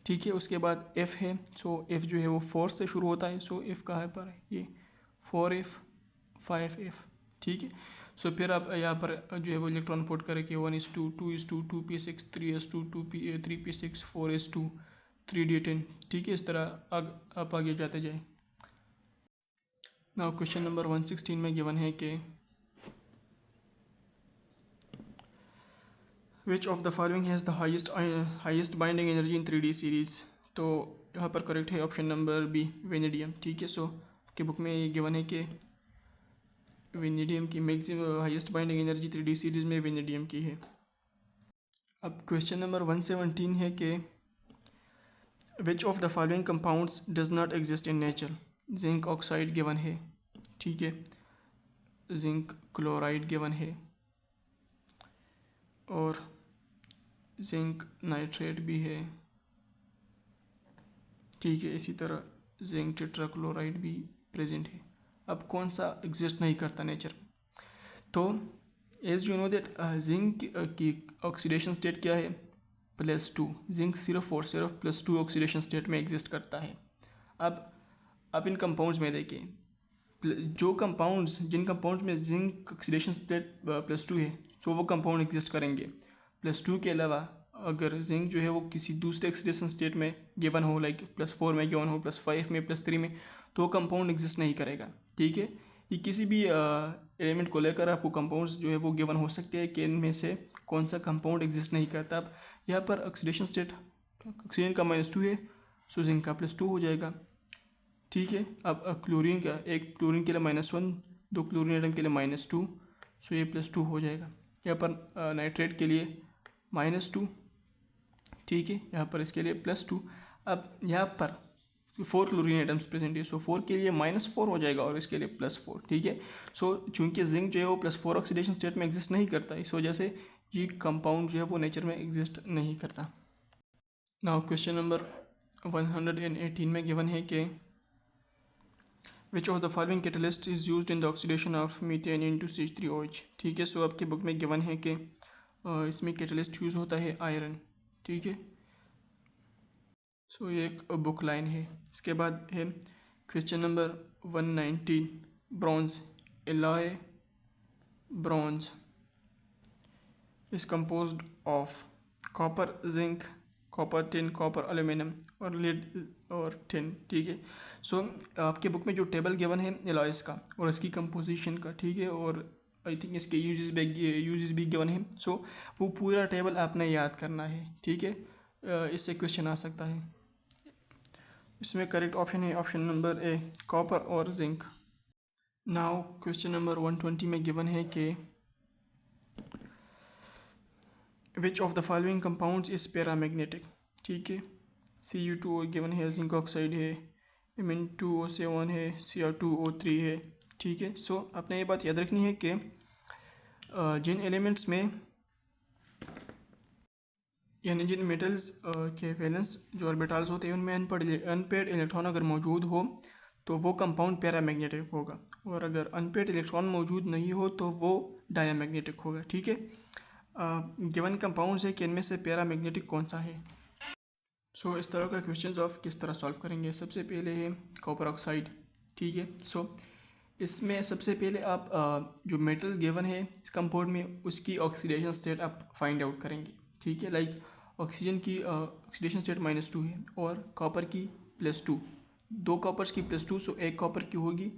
ठीक है, उसके बाद F है। सो F जो है वो 4 से शुरू होता है। सो F कहाँ पर है, ये 4f 5f। ठीक है, सो फिर आप यहाँ पर जो है वो इलेक्ट्रॉन पुट करेंगे, 1s2 2s2 2p6 3s2 3p6 4s2 3d10। ठीक है, इस तरह आप आगे जाते जाए। नाउ क्वेश्चन नंबर 116 में गिवन है कि which of the following has the highest binding energy in 3D series. तो यहाँ पर करेक्ट है ऑप्शन नंबर बी, वेनेडियम। ठीक है, सो के बुक में ये गिवन है कि वेनेडियम की maximum highest binding energy 3D series में वेनेडियम की है। अब क्वेश्चन नंबर 117 है कि which of the following compounds does not exist in nature. Zinc oxide given है। ठीक है, जिंक क्लोराइड गिवन है और जिंक नाइट्रेट भी है। ठीक है, इसी तरह जिंक टेट्राक्लोराइड भी प्रेजेंट है। अब कौन सा एग्जिस्ट नहीं करता नेचर में, तो as you know that zinc की ऑक्सीडेशन स्टेट क्या है, +2। जिंक सिर्फ और सिर्फ +2 ऑक्सीडेशन स्टेट में एग्जिस्ट करता है। अब इन कंपाउंड्स में देखिए, जिन कंपाउंड्स में जिंक ऑक्सीडेशन स्टेट +2 है, सो वो कंपाउंड एग्जिस्ट करेंगे। +2 के अलावा अगर जिंक जो है वो किसी दूसरे ऑक्सीडेशन स्टेट में गिवन हो, लाइक +4 में गिवन हो, +5 में, +3 में, तो कंपाउंड एग्जिस्ट नहीं करेगा। ठीक है, ये किसी भी एलिमेंट को लेकर आपको कंपाउंड्स जो है वो गिवन हो सकते हैं कि इनमें से कौन सा कंपाउंड एग्जिस्ट नहीं करता। अब यहाँ पर ऑक्सीडेशन स्टेट ऑक्सीजन का -2 है, सो जिंक का +2 हो जाएगा। ठीक है, अब क्लोरीन का, एक क्लोरीन के लिए -1, 2 क्लोरीन एटम के लिए -2, सो ये +2 हो जाएगा। यहाँ पर नाइट्रेट के लिए -2। ठीक है, यहाँ पर इसके लिए +2। अब यहाँ पर 4 क्लोरीन एटम्स प्रेजेंट है, सो 4 के लिए -4 हो जाएगा और इसके लिए +4। ठीक है, सो चूंकि जिंक जो है वो +4 ऑक्सीडेशन स्टेट में एग्जिस्ट नहीं करता, इस वजह से ये कंपाउंड जो है वो नेचर में एग्जिस्ट नहीं करता। नाउ क्वेश्चन नंबर 118 में गिवन है कि which of the following catalyst is used in the oxidation of methane into CH3OH। ठीक है, सो आपके बुक में गिवन है कि इसमें कैटलिस्ट यूज़ होता है आयरन। ठीक है। सो ये एक बुक लाइन है। इसके बाद है question number 119, bronze alloy bronze is composed of copper, zinc, copper, tin, copper, aluminium और लीड और टिन। ठीक है। सो आपके बुक में जो टेबल गिवन है एलॉयस का और इसकी कंपोजिशन का, ठीक है, और आई थिंक इसके यूजेस भी गिवन है। सो वो पूरा टेबल आपने याद करना है। ठीक है। इससे क्वेश्चन आ सकता है। इसमें करेक्ट ऑप्शन है ऑप्शन नंबर ए, कॉपर और जिंक। नाउ क्वेश्चन नंबर 120 में गिवन है कि which of the following compounds is paramagnetic. ठीक है। Cu2 गिवन है, जिंक ऑक्साइड है, Mn2O7 है, Cr2O3 है। ठीक है। सो आपने ये बात याद रखनी है कि जिन एलिमेंट्स में यानी जिन मेटल्स के वैलेंस जो ऑर्बिटल्स होते हैं उनमें अनपेड इलेक्ट्रॉन अगर मौजूद हो तो वो कंपाउंड पैरामैग्नेटिक होगा, और अगर अनपेड इलेक्ट्रॉन मौजूद नहीं हो तो वो डायमैग्नेटिक होगा। ठीक है। गिवन कंपाउंड्स है कि इनमें से पैरामैग्नेटिक कौन सा है। सो इस तरह का क्वेश्चन ऑफ किस तरह सॉल्व करेंगे। सबसे पहले है कॉपर ऑक्साइड। ठीक है। सो इसमें सबसे पहले आप जो मेटल गिवन है इस कंपाउंड में उसकी ऑक्सीडेशन स्टेट आप फाइंड आउट करेंगे। ठीक है। लाइक ऑक्सीजन की ऑक्सीडेशन स्टेट -2 है और कॉपर की +2, दो कॉपर्स की +2, सो एक कॉपर की होगी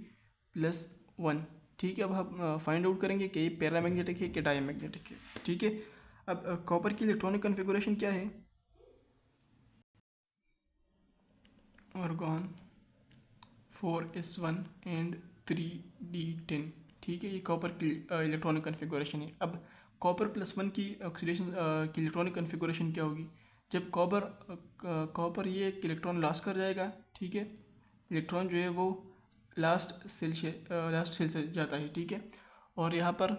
+1। ठीक है। अब हम फाइंड आउट करेंगे कि ये पैरामैग्नेटिक है कि डायमैग्नेटिक है। ठीक है। अब कॉपर की इलेक्ट्रॉनिक कन्फिगुरेशन क्या है, आर्गॉन 4s1 एंड 3d10। ठीक है। ये कॉपर की इलेक्ट्रॉनिक कन्फिगुरेशन है। अब कॉपर +1 की ऑक्सीडेशन की इलेक्ट्रॉनिक कन्फिगुरेशन क्या होगी, जब कॉपर ये एक इलेक्ट्रॉन लॉस कर जाएगा। ठीक है। इलेक्ट्रॉन जो है वो लास्ट शेल से जाता है। ठीक है। और यहाँ पर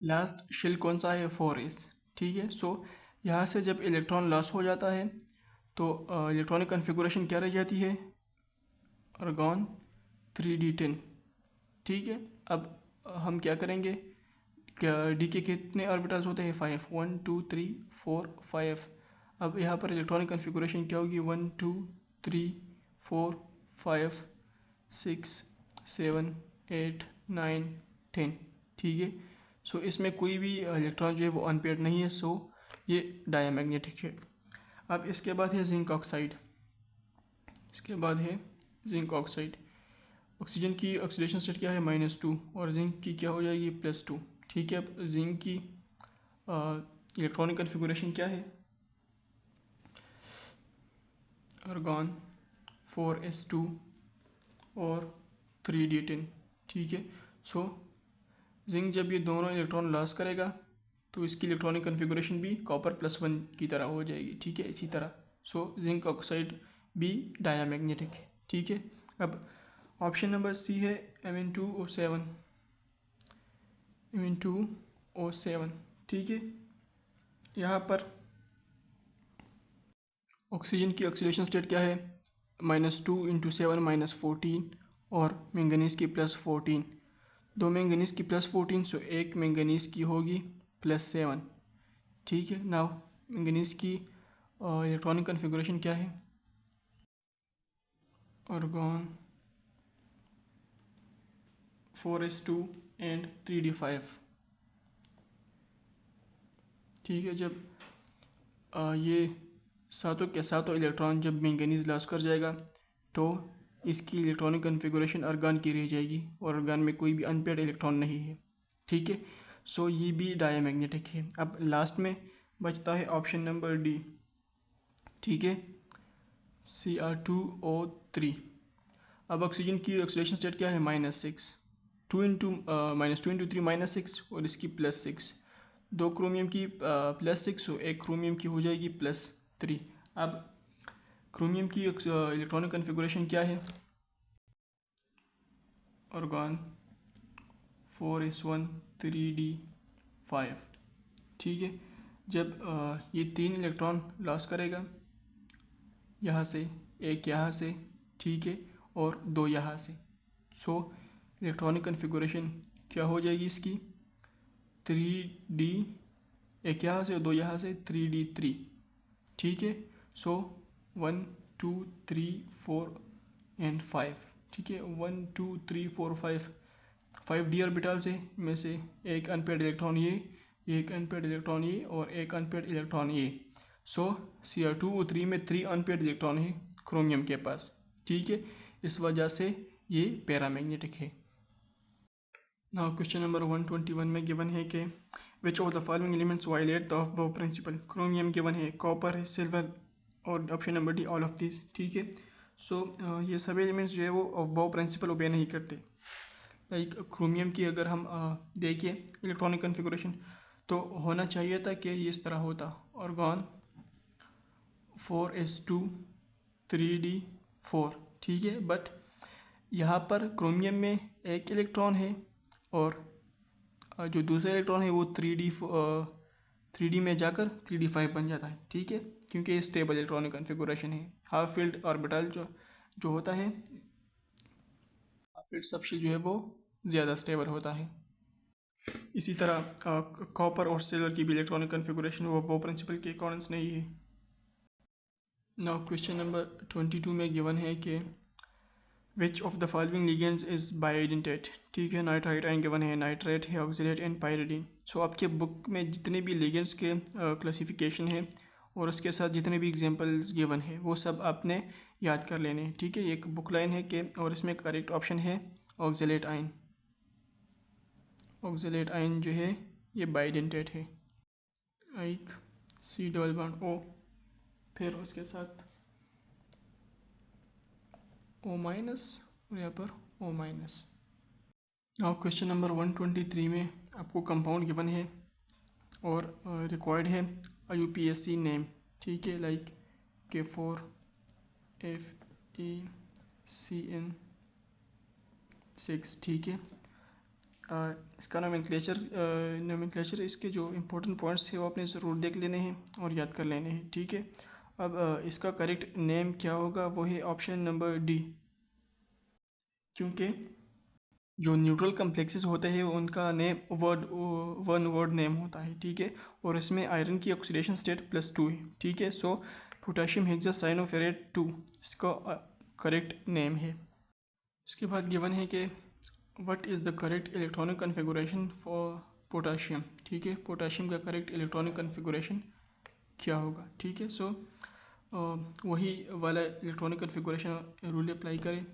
लास्ट शेल कौन सा है, 4s। ठीक है। सो यहाँ से जब इलेक्ट्रॉन लॉस हो जाता है तो इलेक्ट्रॉनिक कन्फिगुरेशन क्या रह जाती है, आर्गॉन 3d10। ठीक है। अब हम क्या करेंगे, क्या डी के कितने ऑर्बिटल्स होते हैं, 5, 1 2 3 4 5। अब यहाँ पर इलेक्ट्रॉनिक कन्फिगुरेशन क्या होगी, 1 2 3 4 5 6 7 8 9 10। ठीक है। सो इसमें कोई भी इलेक्ट्रॉन जो है वो अनपेयर्ड नहीं है, सो ये डायमैग्नेटिक है। अब इसके बाद है जिंक ऑक्साइड। इसके बाद है जिंक ऑक्साइड। ऑक्सीजन की ऑक्सीडेशन स्टेट क्या है, -2, और जिंक की क्या हो जाएगी, +2। ठीक है। अब जिंक की इलेक्ट्रॉनिक कन्फिगुरेशन क्या है, आर्गॉन 4s2 और 3d10। ठीक है। सो जिंक जब ये दोनों इलेक्ट्रॉन लॉस करेगा तो इसकी इलेक्ट्रॉनिक कन्फिगुरेशन भी कॉपर +1 की तरह हो जाएगी। ठीक है। इसी तरह सो जिंक ऑक्साइड भी डायमैग्नेटिक है। ठीक है। अब ऑप्शन नंबर सी है Mn2O7। Mn2O7। ठीक है। यहाँ पर ऑक्सीजन की ऑक्सीडेशन स्टेट क्या है, -2 × 7 -14, और मैंगनीज की +14। दो मैंगनीज की +14, सो एक मैंगनीज की होगी +7। ठीक है। नाउ मैंगनीज की इलेक्ट्रॉनिक कन्फिगुरेशन क्या है, आर्गॉन 4s2 एंड 3d5। ठीक है। जब ये सातों के सातों इलेक्ट्रॉन जब मैंगनीज लॉस कर जाएगा तो इसकी इलेक्ट्रॉनिक कन्फिगुरेशन आर्गॉन की रह जाएगी, और आर्गॉन में कोई भी अनपेयर्ड इलेक्ट्रॉन नहीं है। ठीक है। सो ये भी डायमैग्नेटिक है। अब लास्ट में बचता है ऑप्शन नंबर डी। ठीक है, Cr2O3। अब ऑक्सीजन की ऑक्सीडेशन स्टेट क्या है, -6, 2 इंटू -3 -6, और इसकी +6। दो क्रोमियम की +6, एक क्रोमियम की हो जाएगी +3। अब क्रोमियम की इलेक्ट्रॉनिक कन्फिगुरेशन क्या है, आर्गॉन 4s1 3d5। ठीक है। जब ये 3 इलेक्ट्रॉन लॉस करेगा, यहाँ से एक, यहाँ से, ठीक है, और 2 यहाँ से, सो इलेक्ट्रॉनिक कन्फिगुरेशन क्या हो जाएगी इसकी, 3d, एक यहाँ से और 2 यहाँ से, 3d3। ठीक है। सो 1 2 3 4 एंड 5, ठीक है। 1 2 3 4 5 डी ऑर्बिटल्स है, में से एक अनपेड इलेक्ट्रॉन ये, एक अनपेड इलेक्ट्रॉन ये और एक अनपेड इलेक्ट्रॉन ये। सो Cr2O3 में 3 अनपेड इलेक्ट्रॉन है क्रोमियम के पास, ठीक है। इस वजह से ये पैरामैग्नेटिक है। नाउ क्वेश्चन नंबर 121 में गिवन है कि which of the following elements violate the of principle. Chromium given है, कॉपर है, सिल्वर और option number D all of this, ठीक है। सो ये सभी एलिमेंट्स जो है वो ऑफ प्रिंसिपल ओबे नहीं करते। लाइक क्रोमियम की अगर हम देखें इलेक्ट्रॉनिक कन्फिगरेशन, तो होना चाहिए था कि ये इस तरह होता, ऑर्गन 4s2 3d4, ठीक है। बट यहाँ पर क्रोमियम में एक इलेक्ट्रॉन है और जो दूसरा इलेक्ट्रॉन है वो 3d में जाकर 3d5 बन जाता है, ठीक है, क्योंकि ये स्टेबल इलेक्ट्रॉनिक कन्फिगरेशन है। हाफ फील्ड ऑर्बिटल जो होता है, हाफ फील्ड सबशेल जो है वो ज़्यादा स्टेबल होता है। इसी तरह कॉपर और सिल्वर की भी इलेक्ट्रॉनिक कन्फिगरेशन वो प्रिंसिपल के अकॉर्डिंग्स नहीं है। नाउ क्वेश्चन नंबर 22 में गिवन है कि which of the following ligands is bidentate, ठीक है। नाइट्राइट आयन गिवन है, नाइट्रेट है, ऑक्सीडेट एंड पायरिडीन। सो आपके बुक में जितने भी लिगेंड्स के क्लासिफिकेशन है और उसके साथ जितने भी एग्जांपल्स गिवन है वो सब आपने याद कर लेने हैं, ठीक है। एक बुक लाइन है कि, और इसमें करेक्ट ऑप्शन है ऑक्सीलेट आयन। ऑक्सीलेट आयन जो है ये बायोइडेंटेट है। एक C डबल बॉन्ड O, फिर उसके साथ O माइनस और यहाँ पर O minus. Now question number 123 में आपको कंपाउंड गिवन है और रिक्वायर्ड है IUPAC नेम, ठीक है। लाइक K4FeCN6, ठीक है। इसका नोमेनक्लेचर इसके जो इम्पोर्टेंट पॉइंट्स है वो आपने ज़रूर देख लेने हैं और याद कर लेने हैं, ठीक है। अब इसका करेक्ट नेम क्या होगा, वो है ऑप्शन नंबर डी, क्योंकि जो न्यूट्रल कम्प्लेक्सेस होते हैं उनका नेम वन वर्ड नेम होता है, ठीक है। और इसमें आयरन की ऑक्सीडेशन स्टेट +2 है, ठीक है। सो पोटेशियम हेक्सासाइनोफेरेट 2 इसका करेक्ट नेम है। इसके बाद गिवन है कि what is the correct electronic configuration for potassium, ठीक है। पोटेशियम का करेक्ट इलेक्ट्रॉनिक कन्फिगरेशन क्या होगा, ठीक है। सो वही वाला इलेक्ट्रॉनिक कन्फिगरेशन रूल अप्लाई करें।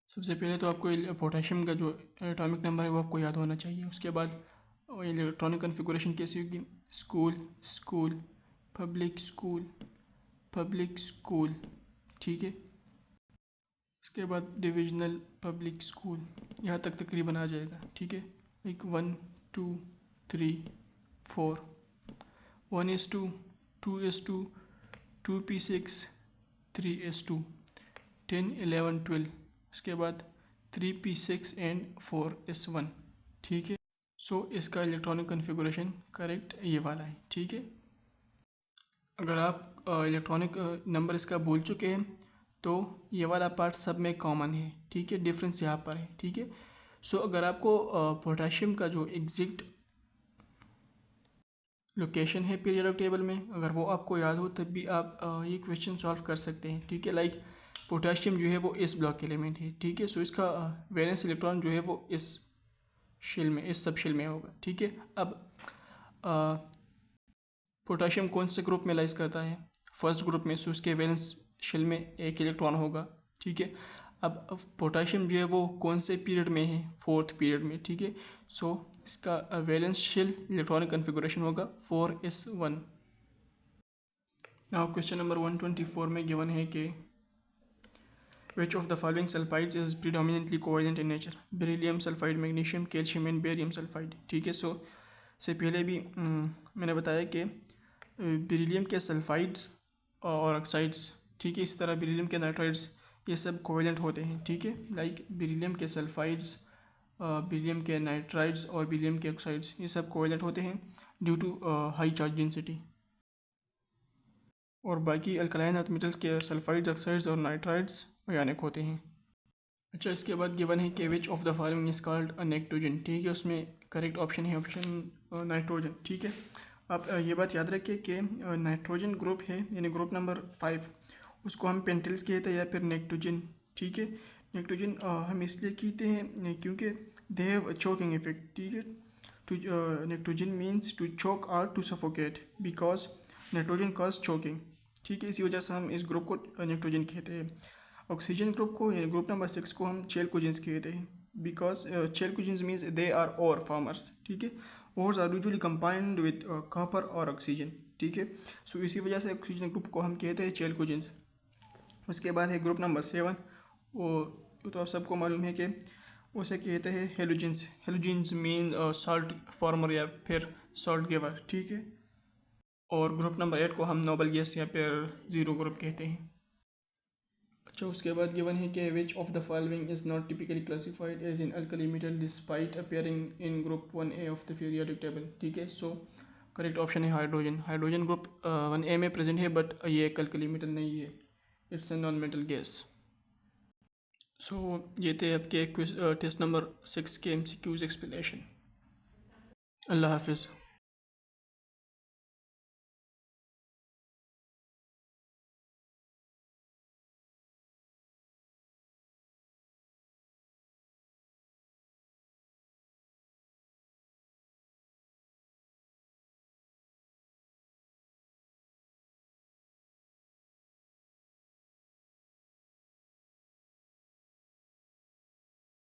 सबसे पहले तो आपको पोटेशियम का जो एटॉमिक नंबर है वो आपको याद होना चाहिए। उसके बाद इलेक्ट्रॉनिक कन्फिगरेशन कैसी होगी, school school public school public school, ठीक है। उसके बाद डिविजनल पब्लिक स्कूल, यहाँ तक तकरीबन आ जाएगा, ठीक है। एक 1 2 3 4 1s2 2s2 2p6 3s2 10 11 12, उसके बाद 3p6 एंड 4s1, ठीक है। सो इसका इलेक्ट्रॉनिक कन्फिगरेशन करेक्ट ये वाला है, ठीक है। अगर आप इलेक्ट्रॉनिक नंबर इसका भूल चुके हैं तो ये वाला पार्ट सब में कॉमन है, ठीक है। डिफरेंस यहाँ पर है, ठीक है। सो अगर आपको पोटेशियम का जो एग्जैक्ट लोकेशन है पीरियोडिक टेबल में, अगर वो आपको याद हो तब भी आप ये क्वेश्चन सॉल्व कर सकते हैं, ठीक है। लाइक पोटेशियम जो है वो इस ब्लॉक एलिमेंट है, ठीक है। सो इसका वैलेंस इलेक्ट्रॉन जो है वो इस शेल में, इस सब शेल में होगा, ठीक है। अब पोटेशियम कौन से ग्रुप में लाइज करता है, फर्स्ट ग्रुप में। सो उसके वैलेंस शेल में एक इलेक्ट्रॉन होगा, ठीक है। अब पोटेशियम जो है वो कौन से पीरियड में है, फोर्थ पीरियड में, ठीक है। सो इसका वैलेंस शेल इलेक्ट्रॉनिक कन्फिगरेशन होगा 4s1। नाउ क्वेश्चन नंबर 124 में गिवन है कि which of the following sulfides is predominantly covalent in nature, beryllium sulphide, magnesium, calcium and barium sulphide, ठीक है। सो से पहले भी मैंने बताया कि बेरिलियम के सल्फाइड्स और ऑक्साइड्स, ठीक है। इसी तरह बेरिलियम के नाइट्राइड्स ये सब कोवेलेंट होते हैं, ठीक है। लाइक बेरिलियम के सल्फाइड्स, बेरिलियम के नाइट्राइड्स और बेरिलियम के ऑक्साइड्स ये सब कोवेलेंट होते हैं due to high charge density. और बाकी अल्कलाइन अर्थ मेटल्स के सल्फाइड्स, ऑक्साइड्स और नाइट्राइड्स आयनिक होते हैं। अच्छा, इसके बाद गिवन है कि which of the following is called a nitrogen, ठीक है। उसमें करेक्ट ऑप्शन है ऑप्शन नाइट्रोजन, ठीक है। आप ये बात याद रखिए कि नाइट्रोजन ग्रुप है यानी ग्रुप नंबर 5, उसको हम पेंटिल्स कहते हैं या फिर नेक्टोजन। ठीक है, नेक्टोजन हम इसलिए कहते हैं क्योंकि दे हैव चोकिंग इफेक्ट। ठीक है, टू नेक्टोजन मीन्स टू चोक और to suffocate because nitrogen cause choking. ठीक है, इसी वजह से हम इस ग्रुप को नाइट्रोजन कहते हैं। ऑक्सीजन ग्रुप को यानी ग्रुप नंबर 6 को हम चेलकोजेंस कहते हैं because chalcogens means they are ore formers. ठीक है, ores are usually combined with copper और ऑक्सीजन। ठीक है, सो इसी वजह से ऑक्सीजन ग्रुप को हम कहते हैं चेलकोजेंस। उसके बाद है ग्रुप नंबर 7, वो तो आप सबको मालूम है कि उसे कहते हैं halogens. Halogens mean salt farmer या फिर सॉल्ट गिवर। ठीक है, और ग्रुप नंबर 8 को हम नोबल गैस या फिर ज़ीरो ग्रुप कहते हैं। अच्छा, उसके बाद गिवन है कि which of the following is not typically classified as in alkali metal despite appearing in group 1A of the periodic table. ठीक है, सो करेक्ट ऑप्शन है हाइड्रोजन। हाइड्रोजन ग्रुप 1A में प्रेजेंट है बट ये एक alkali metal नहीं है, it's a non metal gas. So ये थे आपके टेस्ट नंबर 6 के MCQs एक्सप्लेनेशन। अल्लाह हाफिज़।